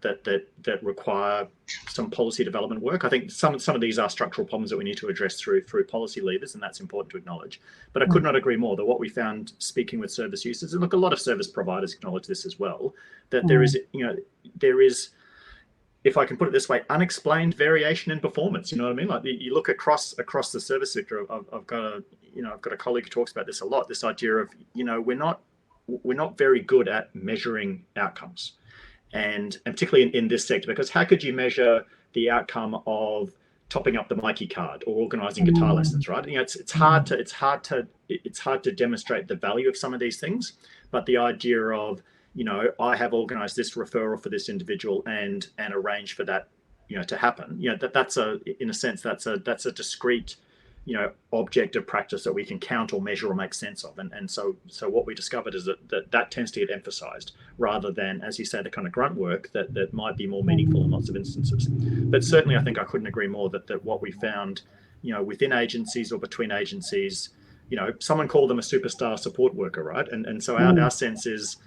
require some policy development work. I think some of these are structural problems that we need to address through policy levers, and that's important to acknowledge. But I could not agree more that what we found speaking with service users, and look, a lot of service providers acknowledge this as well, that there is, if I can put it this way, unexplained variation in performance. You know what I mean? Like you look across the service sector. I've got a colleague who talks about this a lot. This idea of we're not very good at measuring outcomes. And particularly in this sector, because how could you measure the outcome of topping up the Mikey card or organising guitar lessons, right? It's hard to demonstrate the value of some of these things. But the idea of I have organised this referral for this individual and arranged for that to happen. That's in a sense that's a discrete object of practice that we can count or measure or make sense of. And so what we discovered is that tends to get emphasized rather than, as you say, the kind of grunt work that might be more meaningful in lots of instances. But certainly I think I couldn't agree more that what we found, within agencies or between agencies, someone called them a superstar support worker, right? And so our sense is,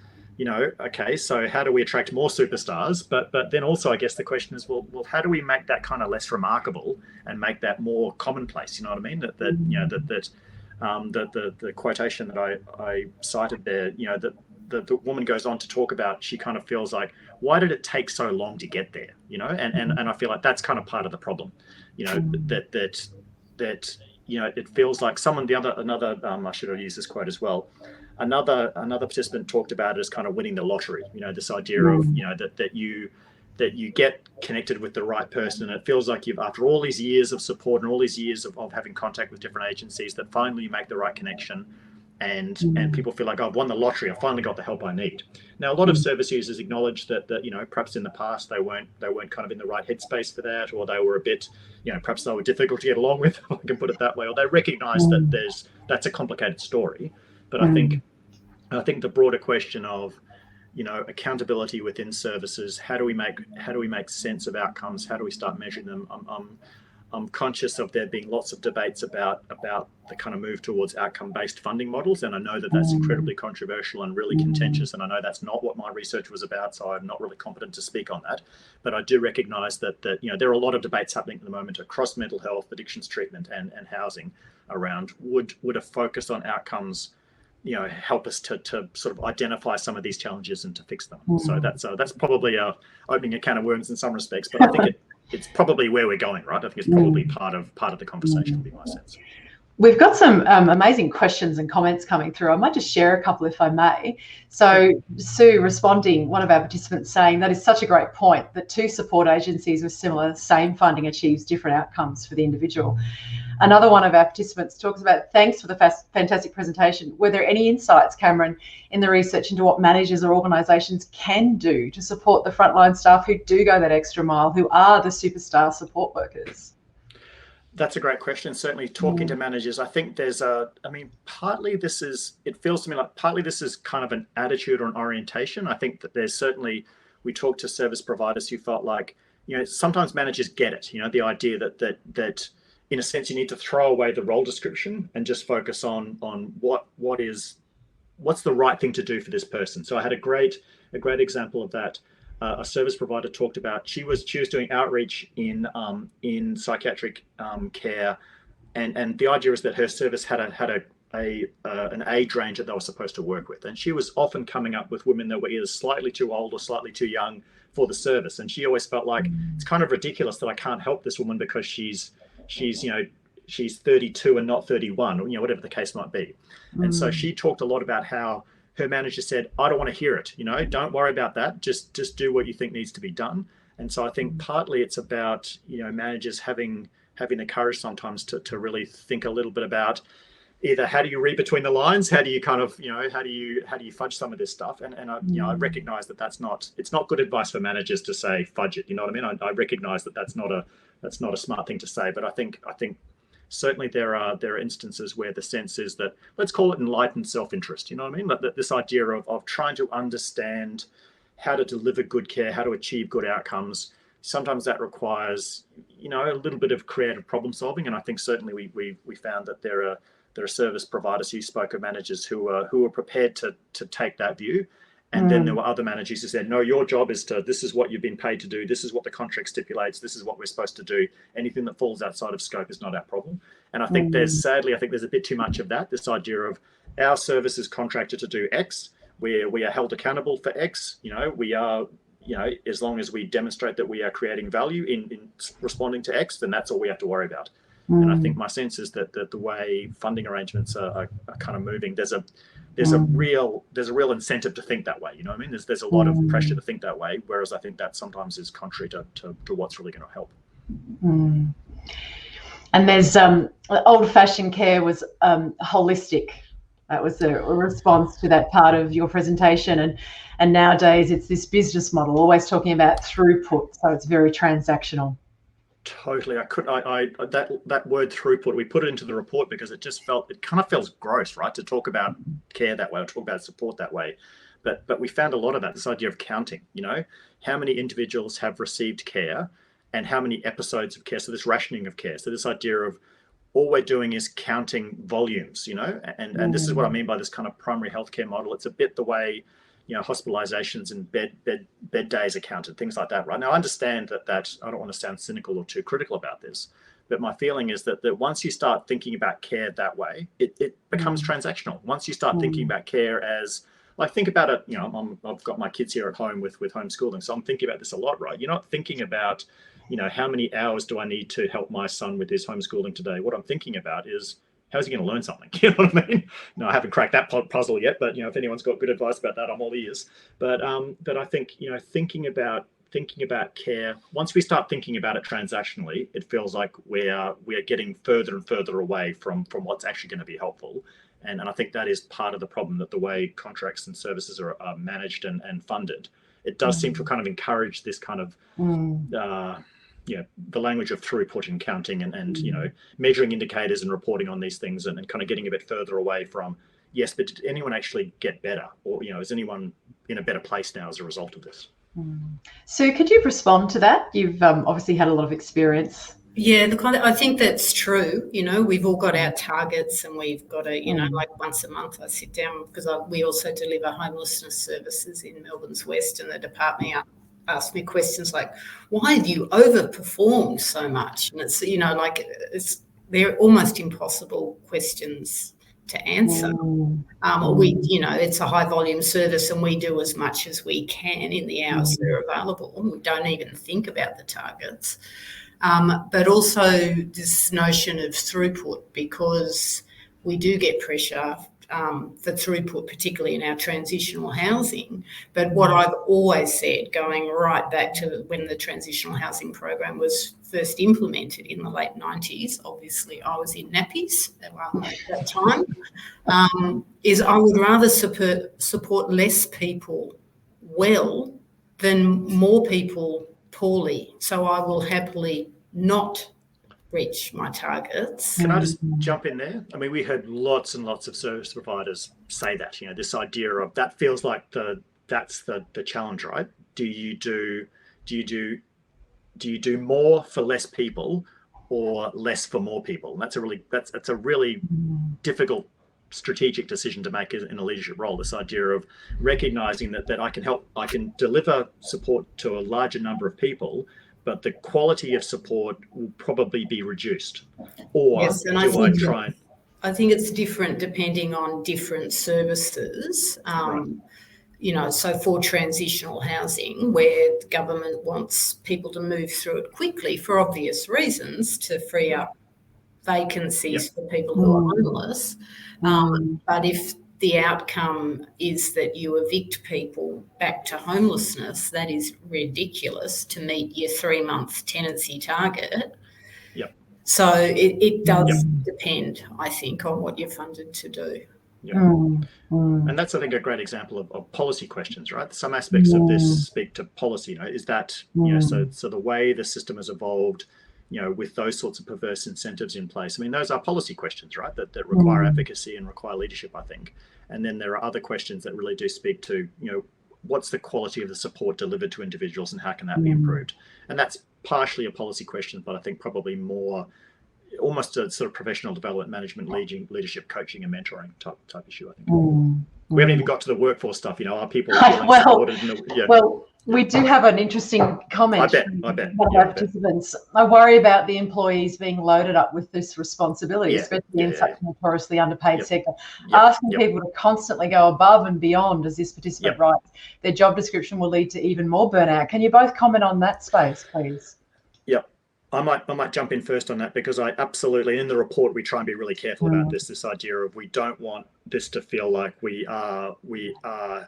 okay, so how do we attract more superstars? But then also, I guess the question is, well, how do we make that kind of less remarkable and make that more commonplace? You know what I mean? The quotation that I cited there, the woman goes on to talk about, she kind of feels like, why did it take so long to get there? And I feel like that's kind of part of the problem. That it feels like another I should have used this quote as well. Another participant talked about it as kind of winning the lottery. This idea of that you get connected with the right person, and it feels like you've, after all these years of support and all these years of having contact with different agencies, that finally you make the right connection, and people feel like, I've won the lottery, I finally got the help I need. Now, a lot of service users acknowledge that perhaps in the past they weren't kind of in the right headspace for that, or they were a bit, perhaps they were difficult to get along with, if I can put it that way, or they recognize that that's a complicated story. But I think the broader question of accountability within services, how do we make sense of outcomes, how do we start measuring them? I'm conscious of there being lots of debates about the kind of move towards outcome-based funding models, and I know that that's incredibly controversial and really contentious, and I know that's not what my research was about, so I'm not really competent to speak on that. But I do recognise that there are a lot of debates happening at the moment across mental health, addictions treatment, and housing around would a focus on outcomes help us to sort of identify some of these challenges and to fix them. So that's probably opening a can of worms in some respects, but I think it's probably where we're going, right? I think it's probably part of the conversation, would be my sense. We've got some amazing questions and comments coming through. I might just share a couple if I may. So Sue responding, one of our participants saying, that is such a great point, that two support agencies with similar, same funding achieves different outcomes for the individual. Another one of our participants talks about, thanks for the fantastic presentation. Were there any insights, Cameron, in the research into what managers or organisations can do to support the frontline staff who do go that extra mile, who are the superstar support workers? That's a great question. Certainly talking to managers, I think partly this is kind of an attitude or an orientation. I think that there's certainly, we talk to service providers who felt like, sometimes managers get it, the idea that in a sense, you need to throw away the role description and just focus on what's the right thing to do for this person. So I had a great example of that. A service provider talked about she was doing outreach in psychiatric care, and the idea is that her service had an age range that they were supposed to work with, and she was often coming up with women that were either slightly too old or slightly too young for the service, and she always felt like it's kind of ridiculous that I can't help this woman because she's 32 and not 31, or whatever the case might be. And so she talked a lot about how her manager said, I don't want to hear it, don't worry about that, just do what you think needs to be done. And so I think partly it's about managers having the courage sometimes to really think a little bit about either how do you read between the lines, how do you kind of how do you fudge some of this stuff, and I recognize that it's not good advice for managers to say fudge it, what I mean. I recognize that that's not a smart thing to say, but I think certainly there are instances where the sense is that, let's call it enlightened self-interest, what I mean? That this idea of trying to understand how to deliver good care, how to achieve good outcomes. Sometimes that requires, a little bit of creative problem solving. And I think certainly we found that there are service providers who spoke of managers who were prepared to take that view. And then there were other managers who said, no, your job is this is what you've been paid to do. This is what the contract stipulates. This is what we're supposed to do. Anything that falls outside of scope is not our problem. And I think there's a bit too much of that, this idea of our service is contracted to do X, where we are held accountable for X. We are, as long as we demonstrate that we are creating value in responding to X, then that's all we have to worry about. And I think my sense is that the way funding arrangements are kind of moving, there's a real incentive to think that way. I mean? There's a lot of pressure to think that way, whereas I think that sometimes is contrary to what's really going to help. And there's old-fashioned care was holistic. That was a response to that part of your presentation, and nowadays it's this business model, always talking about throughput, so it's very transactional. Totally. That word throughput, we put it into the report because it kind of feels gross, right? To talk about care that way, or talk about support that way. But we found a lot of that, this idea of counting, how many individuals have received care and how many episodes of care. So this rationing of care. So this idea of all we're doing is counting volumes, and this is what I mean by this kind of primary healthcare model. It's a bit the way hospitalizations and bed days are counted, things like that, right? Now, I understand that I don't want to sound cynical or too critical about this, but my feeling is that once you start thinking about care that way, it becomes transactional. Once you start thinking about care as, like, think about it, I've got my kids here at home with homeschooling, so I'm thinking about this a lot, right? You're not thinking about, how many hours do I need to help my son with his homeschooling today? What I'm thinking about is, how's he going to learn something? You know what I mean? No, I haven't cracked that puzzle yet, but if anyone's got good advice about that, I'm all ears. But I think thinking about care, once we start thinking about it transactionally, it feels like we are getting further and further away from what's actually going to be helpful. And I think that is part of the problem, that the way contracts and services are managed and funded, it does seem to kind of encourage this kind of, the language of throughput and counting and measuring indicators and reporting on these things, and kind of getting a bit further away from, yes, but did anyone actually get better? Or, is anyone in a better place now as a result of this? So could you respond to that? You've obviously had a lot of experience. Yeah, I think that's true. We've all got our targets, and we've got to, like once a month I sit down, because we also deliver homelessness services in Melbourne's West, and the department asked me questions like, why have you overperformed so much? And it's, they're almost impossible questions to answer. It's a high volume service, and we do as much as we can in the hours that are available. We don't even think about the targets. But also this notion of throughput, because we do get pressure for throughput, particularly in our transitional housing. But what I've always said, going right back to when the transitional housing program was first implemented in the late 90s, obviously I was in nappies at that time, is I would rather support less people well than more people poorly. So I will happily not reach my targets. Can I just jump in there? I mean, we heard lots and lots of service providers say that, this idea of, that feels like that's the challenge, right? Do you do more for less people or less for more people? And that's a really difficult strategic decision to make in a leadership role, this idea of recognizing that I can deliver support to a larger number of people, but the quality of support will probably be reduced. Or yes, and I think it's different depending on different services. So for transitional housing, where the government wants people to move through it quickly for obvious reasons, to free up vacancies for people who are homeless. But if the outcome is that you evict people back to homelessness, that is ridiculous to meet your 3-month tenancy target. So it does depend, I think, on what you're funded to do. And that's, I think, a great example of policy questions, right? Some aspects of this speak to policy, is that, so the way the system has evolved, with those sorts of perverse incentives in place. I mean, those are policy questions, right, that require advocacy and require leadership, I think. And then there are other questions that really do speak to, what's the quality of the support delivered to individuals and how can that be improved? And that's partially a policy question, but I think probably more almost a sort of professional development, management, leadership, coaching and mentoring type issue, I think. We haven't even got to the workforce stuff, are people feeling supported? Well, we do have an interesting comment. I bet. One of our participants. I worry about the employees being loaded up with this responsibility, especially in such a notoriously underpaid sector. Asking people to constantly go above and beyond, as this participant writes, their job description will lead to even more burnout. Can you both comment on that space, please? I might jump in first on that, because I absolutely, in the report, we try and be really careful about this idea of, we don't want this to feel like we are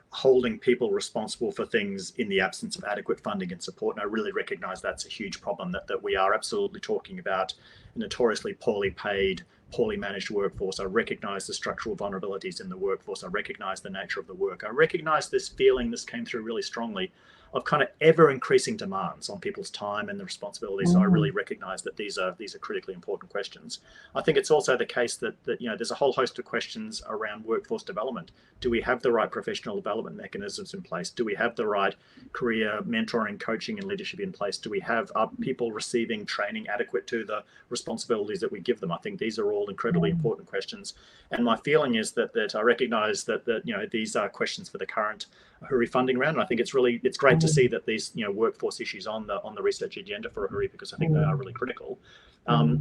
holding people responsible for things in the absence of adequate funding and support. And I really recognize that's a huge problem, that we are absolutely talking about a notoriously poorly paid, poorly managed workforce. I recognize the structural vulnerabilities in the workforce. I recognize the nature of the work. I recognize this feeling, this came through really strongly, of kind of ever increasing demands on people's time and the responsibilities. So I really recognize that these are critically important questions. I think it's also the case that there's a whole host of questions around workforce development. Do we have the right professional development mechanisms in place? Do we have the right career mentoring, coaching and leadership in place? Do we have people receiving training adequate to the responsibilities that we give them? I think these are all incredibly important questions. And my feeling is that I recognize that these are questions for the current AHURI funding round. And I think it's great to see that these workforce issues on the research agenda for AHURI, because I think they are really critical.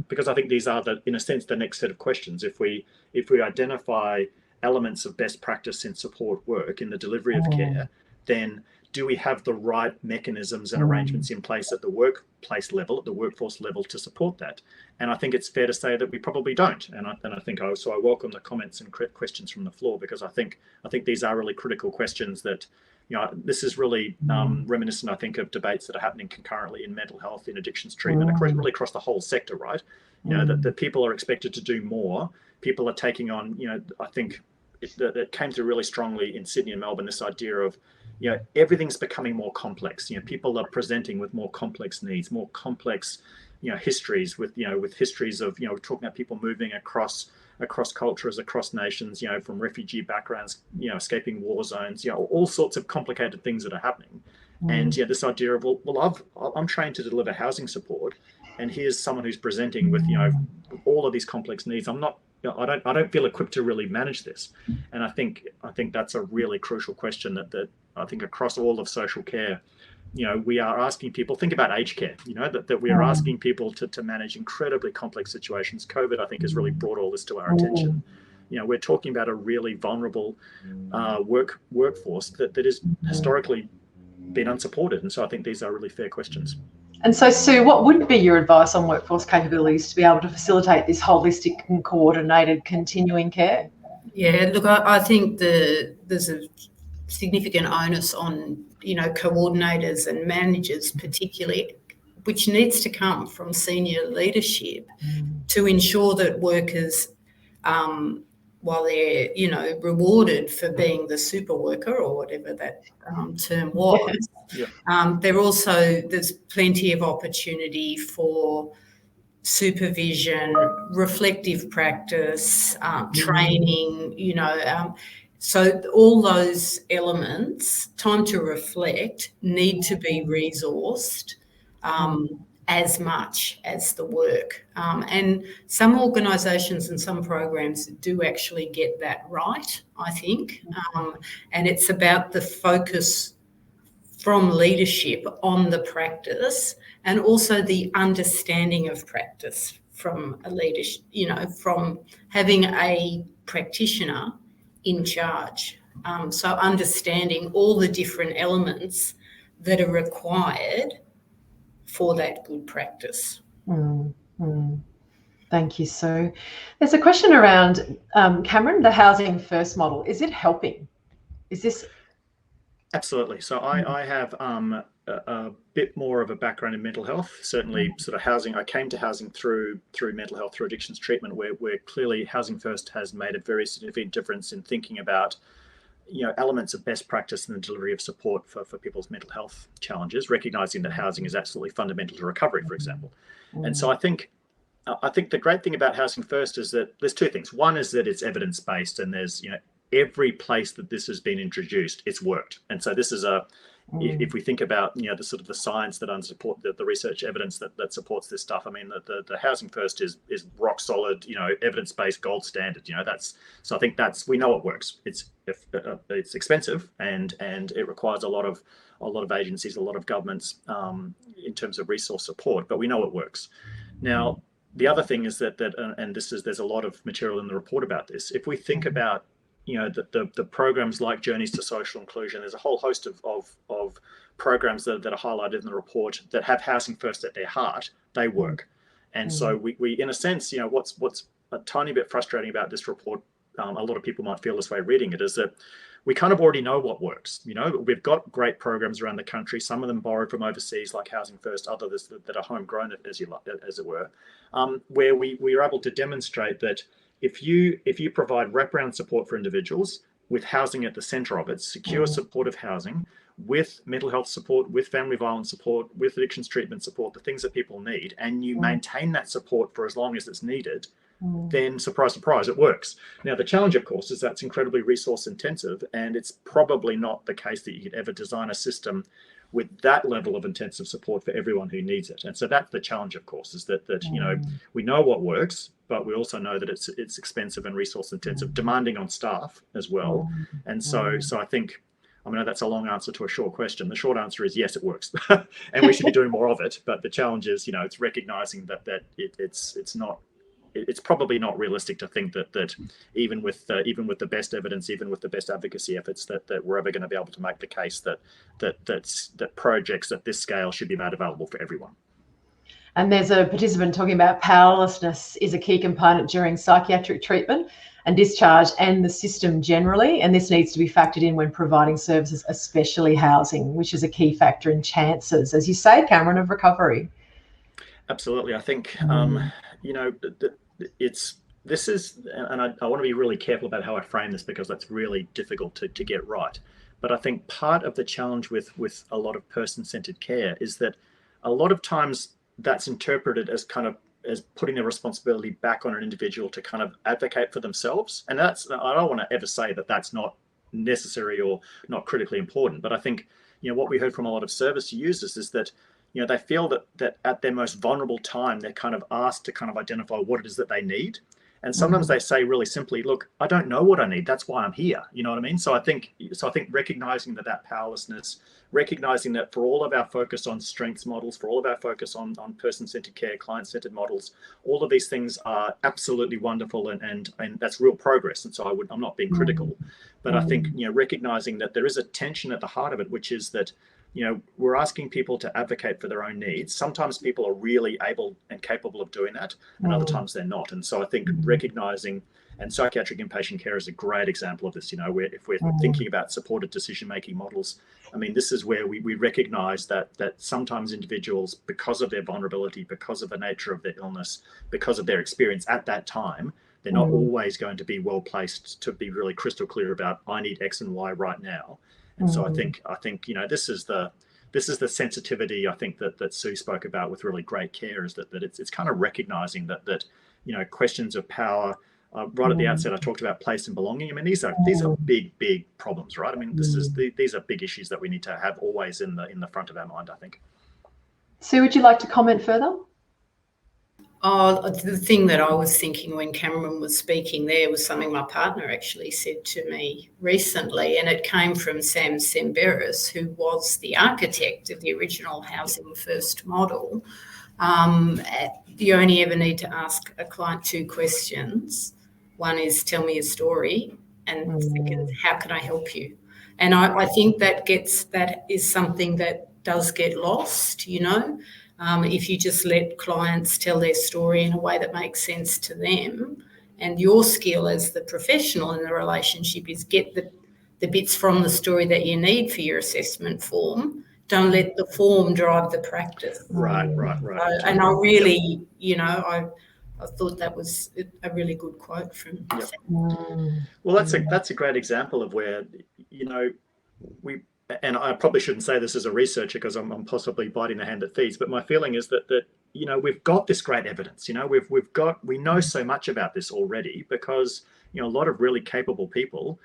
Because I think these are in a sense the next set of questions. If we identify elements of best practice in support work in the delivery of care, then do we have the right mechanisms and arrangements in place at the workplace level, at the workforce level, to support that? And I think it's fair to say that we probably don't. And I think I welcome the comments and questions from the floor, because I think these are really critical questions that, this is really reminiscent, I think, of debates that are happening concurrently in mental health, in addictions treatment, really across the whole sector, right? You know, that people are expected to do more. People are taking on, you know, I think that came through really strongly in Sydney and Melbourne, this idea of, you know, everything's becoming more complex. You know, people are presenting with more complex needs, more complex, you know, histories with histories of, you know, we're talking about people moving across cultures, across nations, you know, from refugee backgrounds, you know, escaping war zones, you know, all sorts of complicated things that are happening. And yeah, this idea of, well, I'm trained to deliver housing support, and here's someone who's presenting with, you know, all of these complex needs. I'm not, you know, I don't feel equipped to really manage this. And I think that's a really crucial question that I think across all of social care, you know, we are asking people, think about aged care, you know, that we are asking people to manage incredibly complex situations. COVID, I think, has really brought all this to our attention. You know, we're talking about a really vulnerable workforce that is historically been unsupported. And so I think these are really fair questions. And so, Sue, what would be your advice on workforce capabilities to be able to facilitate this holistic and coordinated continuing care? Yeah, look, I think there's a significant onus on, you know, coordinators and managers particularly, which needs to come from senior leadership to ensure that workers, while they're, you know, rewarded for being the super worker or whatever that term was, there's plenty of opportunity for supervision, reflective practice, training, you know, so all those elements, time to reflect, need to be resourced as much as the work. And some organisations and some programs do actually get that right, I think. And it's about the focus from leadership on the practice and also the understanding of practice from a leadership, you know, from having a practitioner in charge. So understanding all the different elements that are required for that good practice. Thank you, Sue. There's a question around, Cameron, the housing first model. Is it helping? Is this? Absolutely. So I have a bit more of a background in mental health, certainly sort of housing. I came to housing through mental health, through addictions treatment, where clearly Housing First has made a very significant difference in thinking about, you know, elements of best practice in the delivery of support for people's mental health challenges, recognizing that housing is absolutely fundamental to recovery, for example. And so I think the great thing about Housing First is that there's two things. One is that it's evidence-based, and there's, you know, every place that this has been introduced, it's worked. And so this is if we think about, you know, the sort of the science that support the research evidence that supports this stuff, I mean, the Housing First is rock solid, you know, evidence-based gold standard. You know, so I think we know it works. It's expensive and it requires a lot of agencies, a lot of governments in terms of resource support, but we know it works. Now, the other thing is that there's a lot of material in the report about this. If we think about, you know, the programs like Journeys to Social Inclusion, there's a whole host of programs that are highlighted in the report that have Housing First at their heart. They work. And so we in a sense, you know, what's a tiny bit frustrating about this report, a lot of people might feel this way reading it, is that we kind of already know what works. You know, we've got great programs around the country, some of them borrowed from overseas like Housing First, others that are homegrown, as it were, where we are able to demonstrate that if you provide wraparound support for individuals with housing at the centre of it, secure supportive housing, with mental health support, with family violence support, with addictions treatment support, the things that people need, and you maintain that support for as long as it's needed, then surprise, surprise, it works. Now, the challenge, of course, is that's incredibly resource intensive, and it's probably not the case that you could ever design a system with that level of intensive support for everyone who needs it. And so that's the challenge, of course, is that you know, we know what works, but we also know that it's expensive and resource intensive, demanding on staff as well. And so I think, I mean, that's a long answer to a short question. The short answer is yes, it works, and we should be doing more of it. But the challenge is, you know, it's recognizing that it's probably not realistic to think that even with the best evidence, even with the best advocacy efforts, that we're ever going to be able to make the case that projects at this scale should be made available for everyone. And there's a participant talking about powerlessness is a key component during psychiatric treatment and discharge and the system generally, and this needs to be factored in when providing services, especially housing, which is a key factor in chances, as you say, Cameron, of recovery. Absolutely. I think, you know, this is, and I want to be really careful about how I frame this because that's really difficult to get right. But I think part of the challenge with a lot of person-centered care is that a lot of times that's interpreted as kind of as putting the responsibility back on an individual to kind of advocate for themselves. And that's, I don't want to ever say that that's not necessary or not critically important, but I think, you know, what we heard from a lot of service users is that, you know, they feel that at their most vulnerable time, they're kind of asked to kind of identify what it is that they need. And sometimes they say really simply, look, I don't know what I need. That's why I'm here. You know what I mean? So I think recognizing that powerlessness, recognizing that for all of our focus on strengths models, for all of our focus on person-centered care, client-centered models, all of these things are absolutely wonderful and that's real progress. And so I'm not being critical, but I think, you know, recognizing that there is a tension at the heart of it, which is that, you know, we're asking people to advocate for their own needs. Sometimes people are really able and capable of doing that, and other times they're not. And so I think recognizing, and psychiatric inpatient care is a great example of this, you know, where if we're thinking about supported decision-making models, I mean, this is where we recognize that sometimes individuals, because of their vulnerability, because of the nature of their illness, because of their experience at that time, they're not always going to be well placed to be really crystal clear about, I need X and Y right now. And so I think, you know, this is the sensitivity I think that Sue spoke about with really great care, is that it's kind of recognizing that you know, questions of power. Right at the outset, I talked about place and belonging. I mean, these are big problems, right? I mean, these are big issues that we need to have always in the front of our mind, I think. Sue, would you like to comment further? Oh, the thing that I was thinking when Cameron was speaking there was something my partner actually said to me recently, and it came from Sam Spekaers, who was the architect of the original Housing First model. You only ever need to ask a client 2 questions. One is, tell me a story, and second, how can I help you? And I think that is something that does get lost, you know. If you just let clients tell their story in a way that makes sense to them, and your skill as the professional in the relationship is get the bits from the story that you need for your assessment form. Don't let the form drive the practice. Right. And I really, you know, I thought that was a really good quote from Sept. Well, that's a great example of where, you know, and I probably shouldn't say this as a researcher because I'm possibly biting the hand that feeds, but my feeling is that you know, we've got this great evidence. You know, we know so much about this already because, you know, a lot of really capable people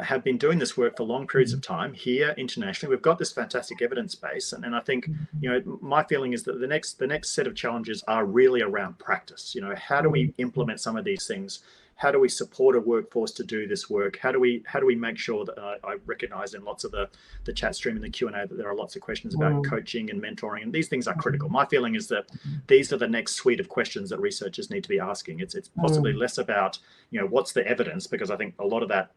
have been doing this work for long periods of time here internationally. We've got this fantastic evidence base, and I think, you know, my feeling is that the next set of challenges are really around practice. You know, how do we implement some of these things? How do we support a workforce to do this work? How do we make sure that I recognize in lots of the chat stream and the Q&A that there are lots of questions about coaching and mentoring, and these things are critical. My feeling is that these are the next suite of questions that researchers need to be asking. It's possibly less about, you know, what's the evidence, because I think a lot of that,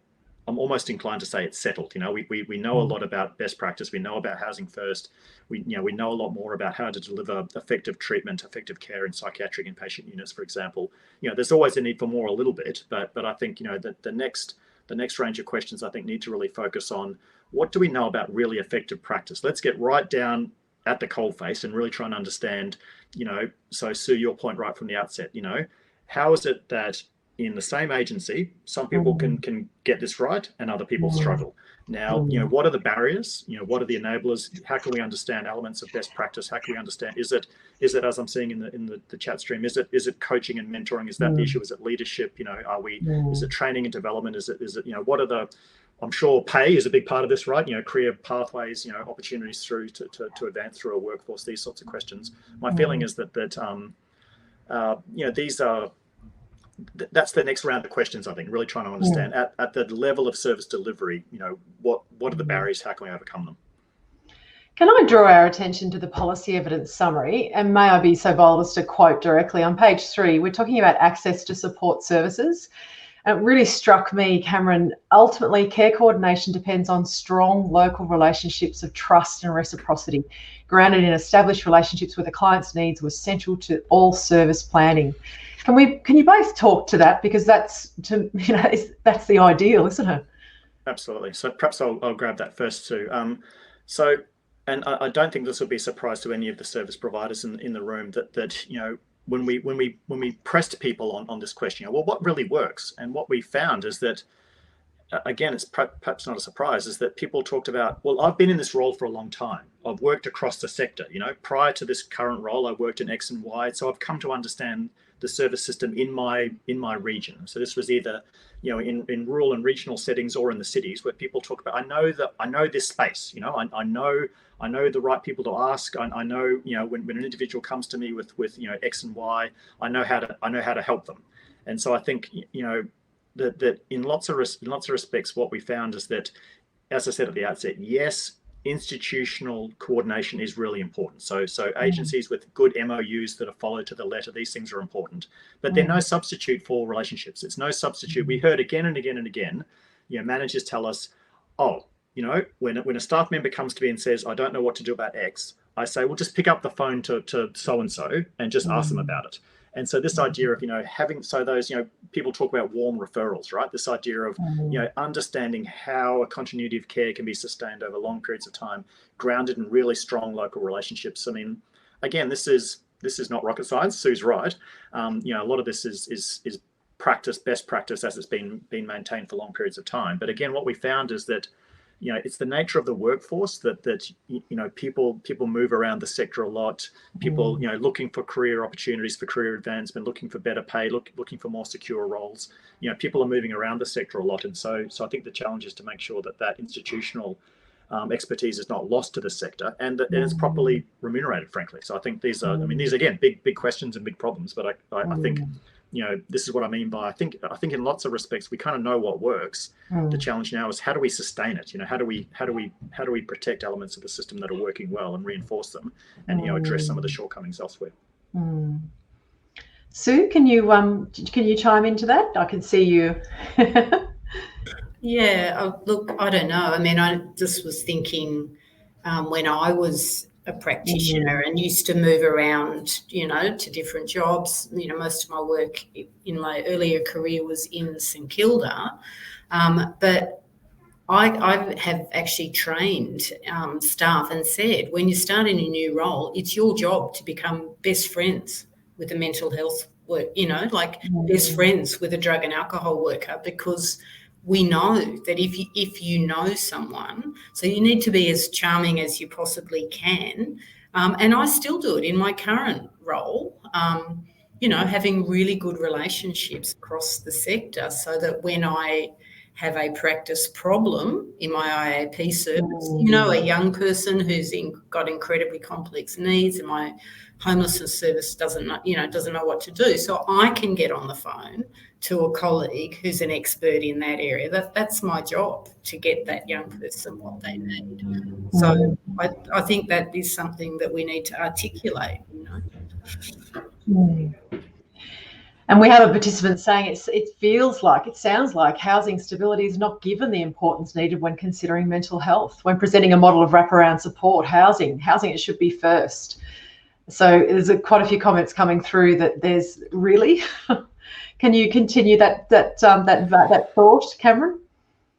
I'm almost inclined to say it's settled. You know, we know a lot about best practice. We know about Housing First. We know a lot more about how to deliver effective treatment, effective care in psychiatric inpatient units, for example. You know, there's always a need for more a little bit, but I think, you know, the next range of questions I think need to really focus on, what do we know about really effective practice? Let's get right down at the coalface and really try and understand, you know, so Sue, your point right from the outset, you know, how is it that in the same agency, some people can get this right and other people struggle. Now, you know, what are the barriers? You know, what are the enablers? How can we understand elements of best practice? How can we understand, is it as I'm seeing in the chat stream, is it coaching and mentoring? Is that the issue? Is it leadership? You know, is it training and development? Is it, you know, what are the, I'm sure pay is a big part of this, right? You know, career pathways, you know, opportunities through to advance through a workforce, these sorts of questions. My feeling is that you know, these are, that's the next round of questions, I think, really trying to understand at the level of service delivery, you know, what are the barriers? How can we overcome them? Can I draw our attention to the policy evidence summary? And may I be so bold as to quote directly on page 3, we're talking about access to support services. And it really struck me, Cameron, ultimately care coordination depends on strong local relationships of trust and reciprocity. Grounded in established relationships where the client's needs were central to all service planning. Can you both talk to that, because that's the ideal, isn't it? Absolutely. So perhaps I'll grab that first too. And I don't think this will be a surprise to any of the service providers in the room that you know, when we pressed people on this question, well, what really works? And what we found is that, again, it's perhaps not a surprise, is that people talked about, well, I've been in this role for a long time. I've worked across the sector. Prior to this current role, I worked in X and Y, so I've come to understand the service system in my region. So this was either, in rural and regional settings or in the cities, where people talk about, I know this space. I know the right people to ask. I know, when an individual comes to me with X and Y, I know how to help them. And so I think, that in lots of respects, what we found is that, as I said at the outset, yes, institutional coordination is really important. So agencies with good MOUs that are followed to the letter, these things are important, but they're no substitute for relationships. It's no substitute. We heard again and again and again, managers tell us, when a staff member comes to me and says, I don't know what to do about X, I say, well, just pick up the phone to so-and-so and just ask them about it. And so this idea of, having, so those, people talk about warm referrals, right? This idea of, understanding how a continuity of care can be sustained over long periods of time, grounded in really strong local relationships. I mean, again, this is not rocket science. Sue's right. A lot of this is practice, best practice as it's been maintained for long periods of time. But again, what we found is that, it's the nature of the workforce that people move around the sector a lot. People, looking for career opportunities, for career advancement, looking for better pay, looking for more secure roles. People are moving around the sector a lot, and so I think the challenge is to make sure that institutional expertise is not lost to the sector, and that it's properly remunerated. Frankly, so I think these are, these are, again, big questions and big problems. But I think, this is what I mean by, I think in lots of respects we kind of know what works. The challenge now is, how do we sustain it? How do we protect elements of the system that are working well and reinforce them, and address some of the shortcomings elsewhere. Sue, can you chime into that? I can see you. Yeah, look, I don't know. I just was thinking, when I was a practitioner and used to move around, to different jobs. Most of my work in my earlier career was in St Kilda, but I have actually trained staff and said, when you start in a new role, it's your job to become best friends with a mental health work, best friends with a drug and alcohol worker, because we know that if you know someone, so you need to be as charming as you possibly can. And I still do it in my current role, having really good relationships across the sector, so that when I have a practice problem in my IAP service, a young person who's got incredibly complex needs, and my homelessness service doesn't know what to do. So I can get on the phone to a colleague who's an expert in that area. That's my job, to get that young person what they need. So I think that is something that we need to articulate. And we have a participant saying it sounds like housing stability is not given the importance needed when considering mental health. When presenting a model of wraparound support, housing it should be first. So there's quite a few comments coming through that there's really. Can you continue that thought, Cameron?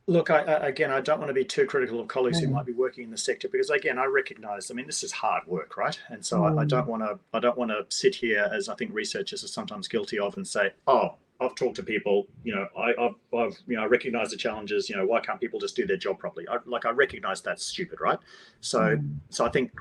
Look, I don't want to be too critical of colleagues who might be working in the sector, because again, I recognise, this is hard work, right? And so I don't want to sit here, as I think researchers are sometimes guilty of, and say, oh, I've talked to people, I recognise the challenges. Why can't people just do their job properly? I recognise that's stupid, right? So I think,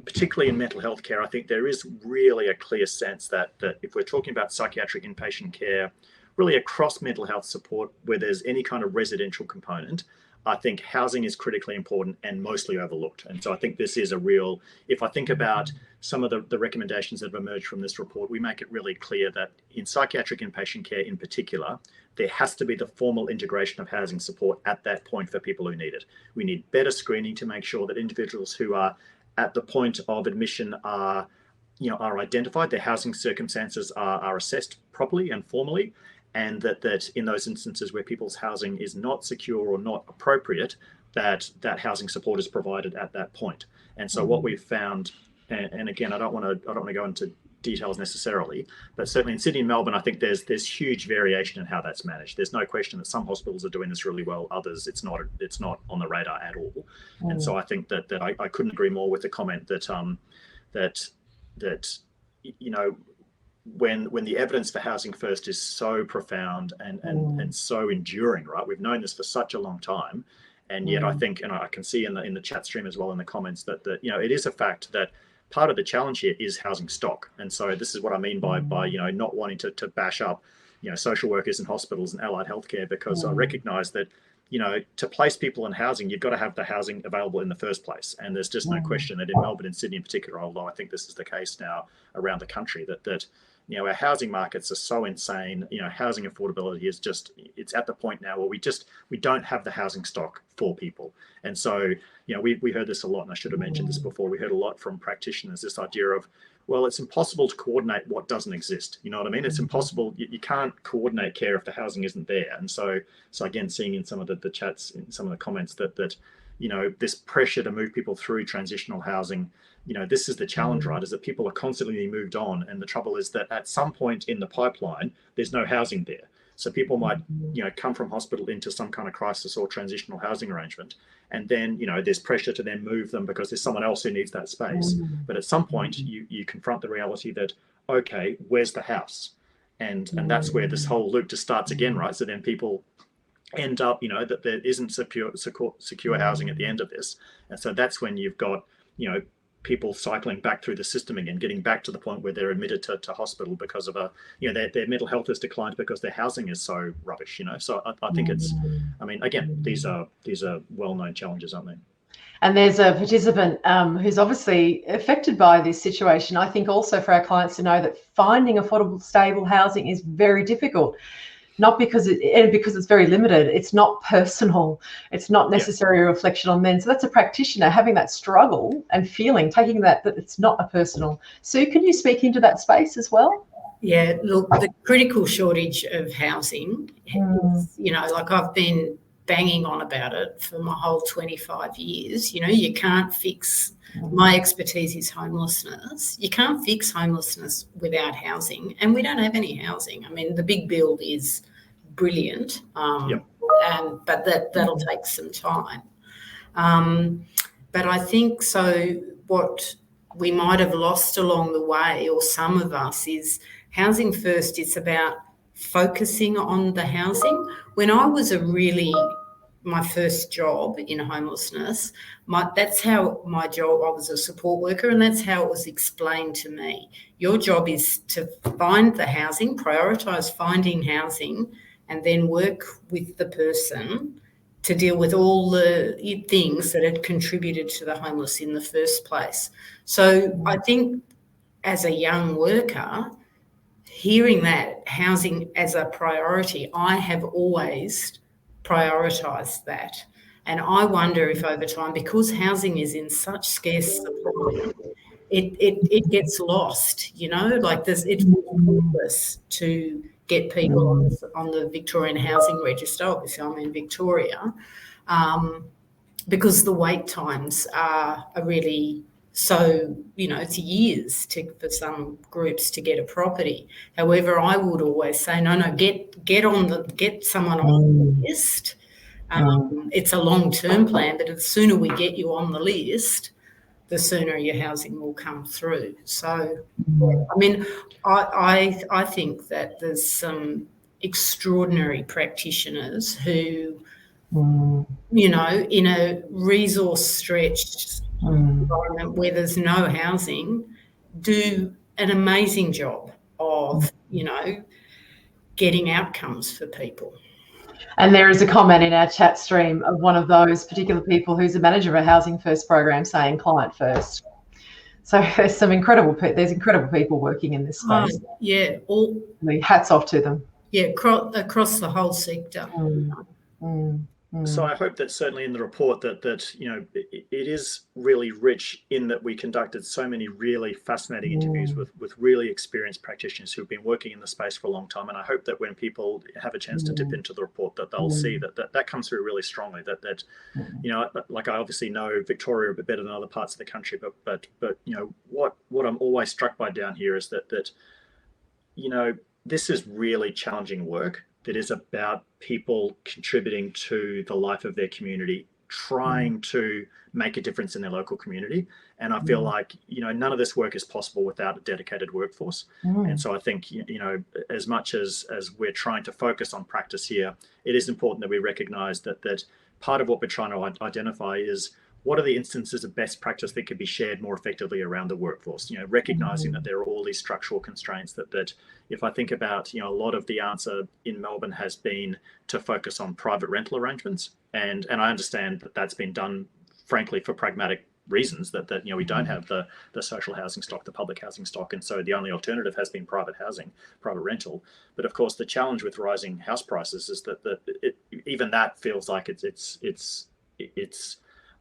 particularly in mental health care, I think there is really a clear sense that if we're talking about psychiatric inpatient care, really across mental health support, where there's any kind of residential component, I think housing is critically important and mostly overlooked. And so I think this is a real, if I think about some of the recommendations that have emerged from this report, we make it really clear that in psychiatric inpatient care in particular, there has to be the formal integration of housing support at that point for people who need it. We need better screening to make sure that individuals who are at the point of admission are identified, their housing circumstances are assessed properly and formally, and that in those instances where people's housing is not secure or not appropriate, that housing support is provided at that point. And so what we've found, and again, I don't want to go into details necessarily, but certainly in Sydney and Melbourne, I think there's huge variation in how that's managed. There's no question that some hospitals are doing this really well, others it's not on the radar at all. And so I think that I couldn't agree more with the comment that when the evidence for housing first is so profound and so enduring, right? We've known this for such a long time, and yet I think, and I can see in the chat stream as well in the comments that it is a fact that part of the challenge here is housing stock. And so this is what I mean by not wanting to bash up social workers and hospitals and allied healthcare, because I recognize that to place people in housing, you've got to have the housing available in the first place. And there's just no question that in Melbourne and Sydney in particular, although I think this is the case now around the country, that our housing markets are so insane. Housing affordability is it's at the point now where we don't have the housing stock for people. And so, we heard this a lot, and I should have mentioned this before. We heard a lot from practitioners, this idea of, well, it's impossible to coordinate what doesn't exist. You know what I mean? It's impossible. You can't coordinate care if the housing isn't there. And so again, seeing in some of the chats, in some of the comments that this pressure to move people through transitional housing, this is the challenge, right? Is that people are constantly being moved on. And the trouble is that at some point in the pipeline, there's no housing there. So people might, come from hospital into some kind of crisis or transitional housing arrangement. And then, there's pressure to then move them because there's someone else who needs that space. But at some point you confront the reality that, okay, where's the house? And that's where this whole loop just starts again, right? So then people end up, that there isn't secure housing at the end of this. And so that's when you've got, people cycling back through the system again, getting back to the point where they're admitted to hospital because of their mental health has declined because their housing is so rubbish, So I think again, these are well-known challenges, aren't they? And there's a participant who's obviously affected by this situation. I think also for our clients to know that finding affordable, stable housing is very difficult. Not because it's very limited. It's not personal. It's not necessarily a reflection on men. So that's a practitioner having that struggle and feeling, taking that it's not a personal. Sue, can you speak into that space as well? Yeah, look, the critical shortage of housing, is, I've been banging on about it for my whole 25 years. You can't fix, my expertise is homelessness. You can't fix homelessness without housing, and we don't have any housing. I mean, the big build is brilliant, but that'll take some time. But I think what we might have lost along the way, or some of us, is housing first. It's about focusing on the housing. When I was my first job in homelessness, that's how my job, I was a support worker, and that's how it was explained to me. Your job is to find the housing, prioritise finding housing, and then work with the person to deal with all the things that had contributed to the homeless in the first place. So I think as a young worker, hearing that housing as a priority, I have always prioritised that. And I wonder if over time, because housing is in such scarce supply, it gets lost, it's pointless to get people on the Victorian Housing Register. Obviously, I'm in Victoria, because the wait times are really it's years for some groups to get a property. However, I would always say, no, get someone on the list. It's a long-term plan, but the sooner we get you on the list, the sooner your housing will come through. So, I mean, I think that there's some extraordinary practitioners who, in a resource-stretched environment where there's no housing, do an amazing job of, getting outcomes for people. And there is a comment in our chat stream of one of those particular people who's a manager of a Housing First program saying client first. So there's incredible people working in this space. Hats off to them. Yeah, across the whole sector. So I hope that certainly in the report that it is really rich in that we conducted so many really fascinating interviews with really experienced practitioners who've been working in the space for a long time. And I hope that when people have a chance to dip into the report, that they'll see that comes through really strongly. That like I obviously know Victoria a bit better than other parts of the country, but what I'm always struck by down here is that this is really challenging work that is about people contributing to the life of their community, trying to make a difference in their local community. And I feel like, none of this work is possible without a dedicated workforce. And so I think, as much as we're trying to focus on practice here, it is important that we recognize that part of what we're trying to identify is what are the instances of best practice that could be shared more effectively around the workforce, recognizing that there are all these structural constraints that if I think about, a lot of the answer in Melbourne has been to focus on private rental arrangements. And I understand that that's been done, frankly, for pragmatic reasons that we don't have the social housing stock, the public housing stock. And so the only alternative has been private housing, private rental. But of course, the challenge with rising house prices is that even that feels like it's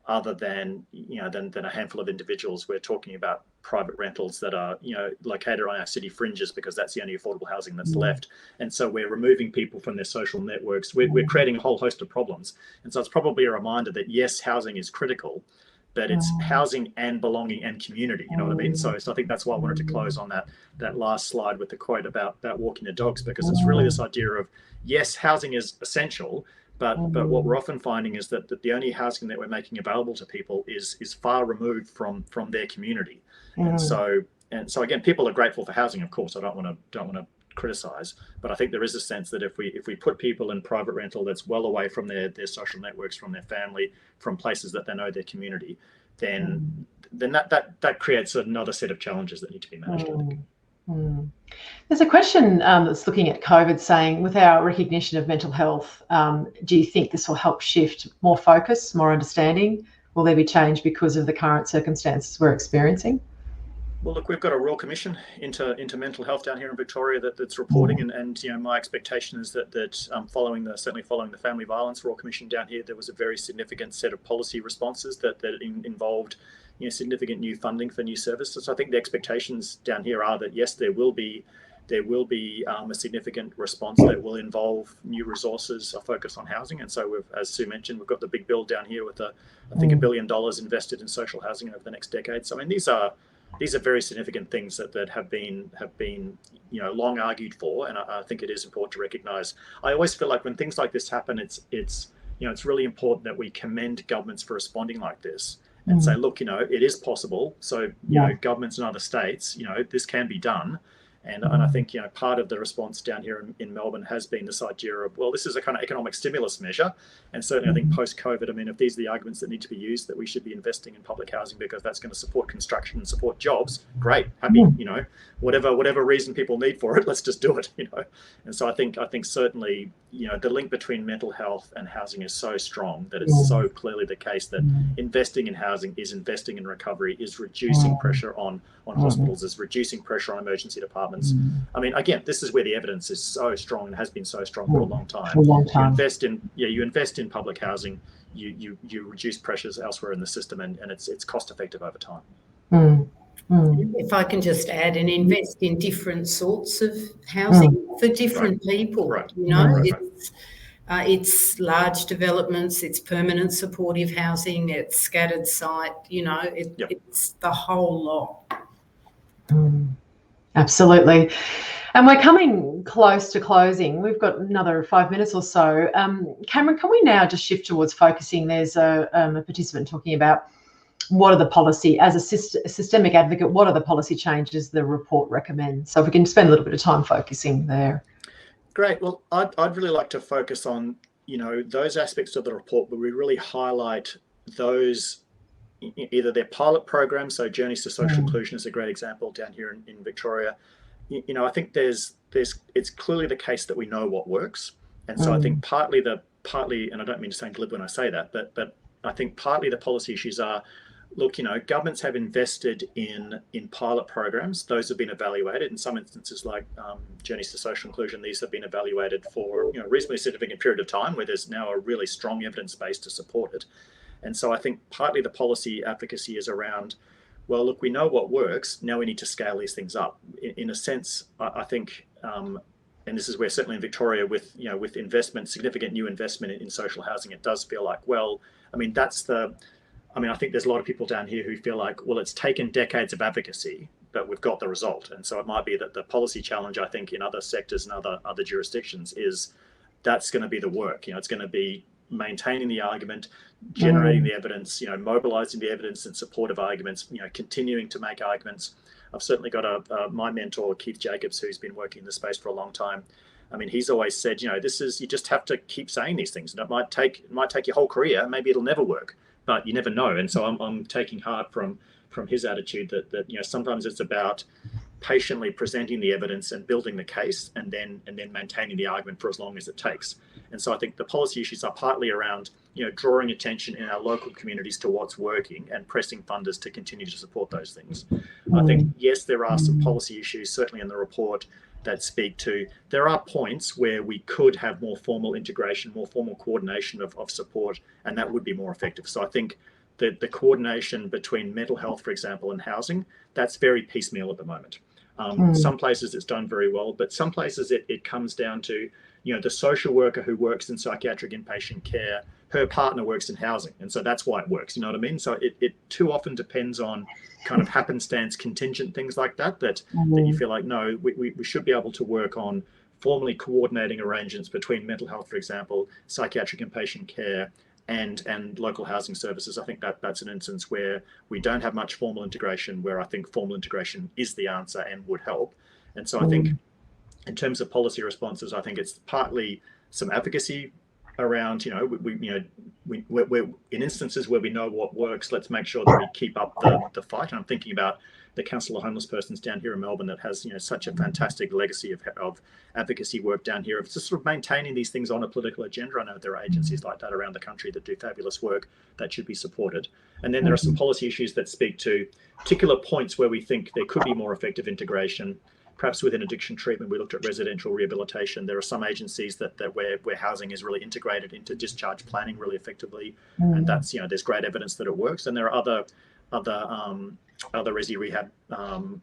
other than than a handful of individuals. We're talking about private rentals that are located on our city fringes because that's the only affordable housing that's left. And so we're removing people from their social networks. We're creating a whole host of problems. And so it's probably a reminder that yes, housing is critical, but it's housing and belonging and community. You know what I mean? So I think that's why I wanted to close on that last slide with the quote about walking the dogs, because it's really this idea of yes, housing is essential. But what we're often finding is that the only housing that we're making available to people is far removed from their community. And so again, people are grateful for housing, of course. I don't want to criticize, but I think there is a sense that if we put people in private rental that's well away from their social networks, from their family, from places that they know their community, then that creates another set of challenges that need to be managed, I think. There's a question that's looking at COVID saying, with our recognition of mental health, do you think this will help shift more focus, more understanding? Will there be change because of the current circumstances we're experiencing? Well, look, we've got a Royal Commission into mental health down here in Victoria that's reporting, and my expectation is that certainly following the Family Violence Royal Commission down here, there was a very significant set of policy responses that involved significant new funding for new services. So I think the expectations down here are that yes, there will be a significant response that will involve new resources, a focus on housing. And so as Sue mentioned, we've got the big bill down here with I think $1 billion invested in social housing over the next decade. So I mean, these are very significant things that have been long argued for, and I think it is important to recognise. I always feel like when things like this happen, it's really important that we commend governments for responding like this and say, look, it is possible. So governments in other states, this can be done. And I think, part of the response down here in Melbourne has been this idea of, well, this is a kind of economic stimulus measure. And certainly I think post-COVID, I mean, if these are the arguments that need to be used, that we should be investing in public housing because that's going to support construction and support jobs, great, happy, whatever reason people need for it, let's just do it, And so I think certainly, the link between mental health and housing is so strong that it's so clearly the case that investing in housing is investing in recovery, is reducing pressure on hospitals, is reducing pressure on emergency departments. I mean, again, this is where the evidence is so strong and has been so strong for a long time. You invest in public housing, you reduce pressures elsewhere in the system, and it's cost effective over time. If I can just add, and invest in different sorts of housing for different people. Right. It's large developments, it's permanent supportive housing, it's scattered site, it's the whole lot. Absolutely. And we're coming close to closing. We've got another 5 minutes or so. Cameron, can we now just shift towards focusing? There's a participant talking about what are the policy, as a systemic advocate, what are the policy changes the report recommends? So if we can spend a little bit of time focusing there. Great. Well, I'd really like to focus on, those aspects of the report where we really highlight those, either their pilot programs. So Journeys to Social Inclusion is a great example down here in Victoria. I think it's clearly the case that we know what works. And so I think partly, and I don't mean to sound glib when I say that, but I think partly the policy issues are, look, governments have invested in pilot programs. Those have been evaluated. In some instances, like Journeys to Social Inclusion, these have been evaluated for a reasonably significant period of time, where there's now a really strong evidence base to support it. And so I think partly the policy advocacy is around, well, look, we know what works. Now we need to scale these things up. In a sense, I think, and this is where certainly in Victoria, with investment, significant new investment in social housing, it does feel like, well, I think there's a lot of people down here who feel like, well, it's taken decades of advocacy, but we've got the result. And so it might be that the policy challenge, I think, in other sectors and other jurisdictions is that's going to be the work. It's going to be, maintaining the argument, generating the evidence, mobilizing the evidence in support of arguments, continuing to make arguments. I've certainly got my mentor, Keith Jacobs, who's been working in the space for a long time. I mean, he's always said, you just have to keep saying these things. And it might take your whole career. Maybe it'll never work, but you never know. And so I'm taking heart from his attitude that sometimes it's about patiently presenting the evidence and building the case, and then maintaining the argument for as long as it takes. And so I think the policy issues are partly around drawing attention in our local communities to what's working and pressing funders to continue to support those things. I think, yes, there are some policy issues certainly in the report that speak to, there are points where we could have more formal integration, more formal coordination of support, and that would be more effective. So I think the coordination between mental health, for example, and housing, that's very piecemeal at the moment. Some places it's done very well, but some places it comes down to, the social worker who works in psychiatric inpatient care, her partner works in housing. And so that's why it works, you know what I mean? So it too often depends on kind of happenstance, contingent things like that you feel like, no, we should be able to work on formally coordinating arrangements between mental health, for example, psychiatric inpatient care, and local housing services. I think that's an instance where we don't have much formal integration, where I think formal integration is the answer and would help. And so I think in terms of policy responses, I think it's partly some advocacy around, we're in instances where we know what works, let's make sure that we keep up the fight. And I'm thinking about the Council of Homeless Persons down here in Melbourne that has, such a fantastic legacy of advocacy work down here, of just sort of maintaining these things on a political agenda. I know there are agencies like that around the country that do fabulous work that should be supported. And then there are some policy issues that speak to particular points where we think there could be more effective integration. Perhaps within addiction treatment, we looked at residential rehabilitation. There are some agencies that where housing is really integrated into discharge planning really effectively, and that's there's great evidence that it works. And there are other resi rehab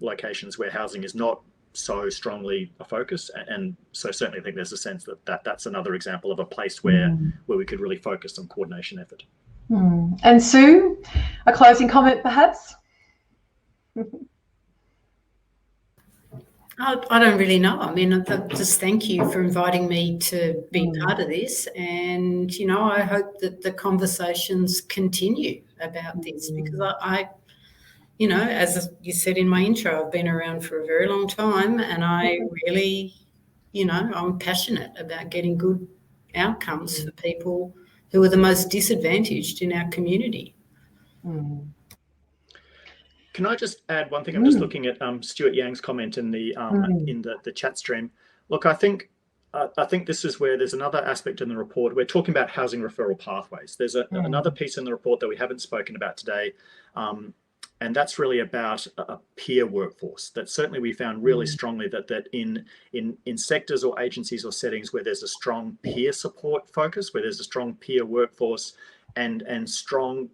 locations where housing is not so strongly a focus, and so certainly I think there's a sense that's another example of a place where we could really focus on coordination effort. And Sue, a closing comment perhaps? I don't really know. I mean, just thank you for inviting me to be part of this. And, I hope that the conversations continue about this, because I as you said in my intro, I've been around for a very long time, and I really, I'm passionate about getting good outcomes for people who are the most disadvantaged in our community. Can I just add one thing? I'm just looking at Stuart Yang's comment in the chat stream. Look, I think this is where there's another aspect in the report. We're talking about housing referral pathways. There's another piece in the report that we haven't spoken about today, and that's really about a peer workforce. That certainly we found really strongly that in sectors or agencies or settings where there's a strong peer support focus, where there's a strong peer workforce and strong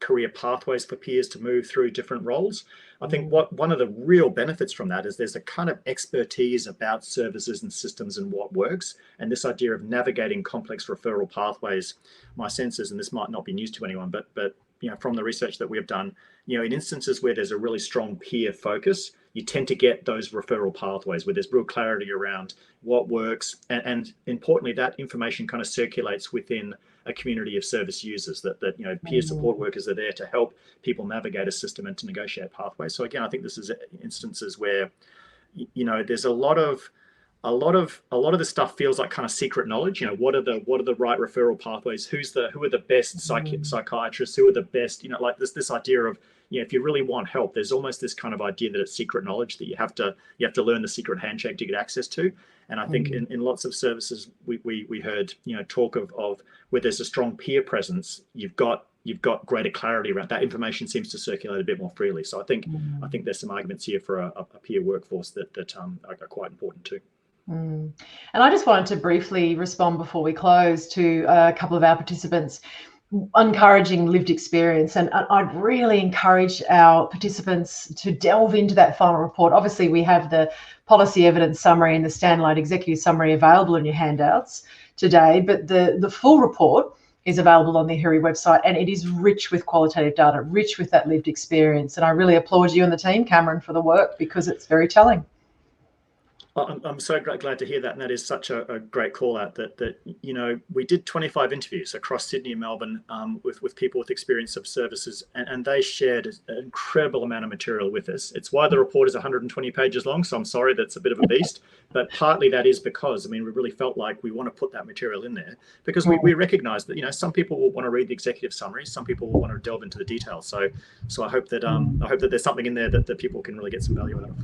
career pathways for peers to move through different roles. I think one of the real benefits from that is there's a kind of expertise about services and systems and what works, and this idea of navigating complex referral pathways. My sense is, and this might not be news to anyone, but from the research that we've done, in instances where there's a really strong peer focus, you tend to get those referral pathways where there's real clarity around what works, and importantly, that information kind of circulates within a community of service users, that peer support workers are there to help people navigate a system and to negotiate pathways. So again, I think this is instances where there's a lot of this stuff feels like kind of secret knowledge. What are the right referral pathways? Who are the best psychiatrists? Who are the best? Like this idea of if you really want help, there's almost this kind of idea that it's secret knowledge that you have to learn the secret handshake to get access to. And I think in lots of services we heard talk of where there's a strong peer presence, you've got greater clarity around that. Information seems to circulate a bit more freely. So I think there's some arguments here for a peer workforce that are quite important too. And I just wanted to briefly respond before we close to a couple of our participants encouraging lived experience, and I'd really encourage our participants to delve into that final report. Obviously, we have the policy evidence summary and the standalone executive summary available in your handouts today, but the full report is available on the AHURI website, and it is rich with qualitative data, rich with that lived experience. And I really applaud you and the team, Cameron, for the work, because it's very telling. I'm so glad to hear that, and that is such a great call out. That you know, we did 25 interviews across Sydney and Melbourne with people with experience of services, and they shared an incredible amount of material with us. It's why the report is 120 pages long. So I'm sorry that's a bit of a beast, but partly that is because we really felt like we want to put that material in there because we recognise that some people will want to read the executive summaries, some people will want to delve into the details. So I hope that there's something in there that people can really get some value out of.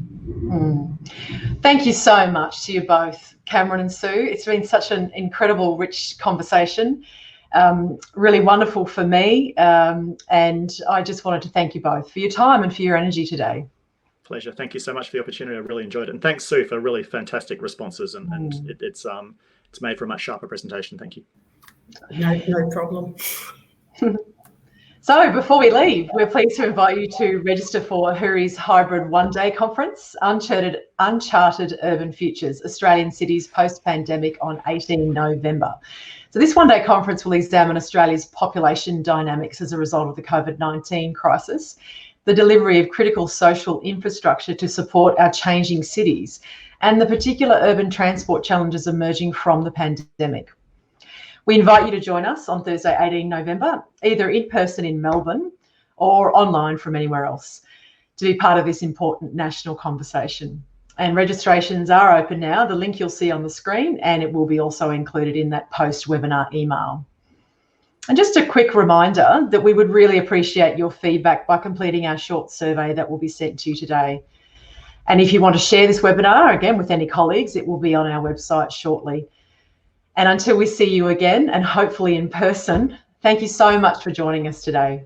Thank you so much to you both, Cameron and Sue. It's been such an incredible, rich conversation, really wonderful for me. And I just wanted to thank you both for your time and for your energy today. Pleasure. Thank you so much for the opportunity. I really enjoyed it. And thanks, Sue, for really fantastic responses. And it's made for a much sharper presentation. Thank you. No problem. So before we leave, we're pleased to invite you to register for AHURI's hybrid one-day conference, Uncharted Urban Futures, Australian Cities Post-Pandemic on 18 November. So this one-day conference will examine Australia's population dynamics as a result of the COVID-19 crisis, the delivery of critical social infrastructure to support our changing cities, and the particular urban transport challenges emerging from the pandemic. We invite you to join us on Thursday, 18 November, either in person in Melbourne or online from anywhere else, to be part of this important national conversation. And registrations are open now. The link you'll see on the screen, and it will be also included in that post-webinar email. And just a quick reminder that we would really appreciate your feedback by completing our short survey that will be sent to you today. And if you want to share this webinar, again, with any colleagues, it will be on our website shortly. And until we see you again, and hopefully in person, thank you so much for joining us today.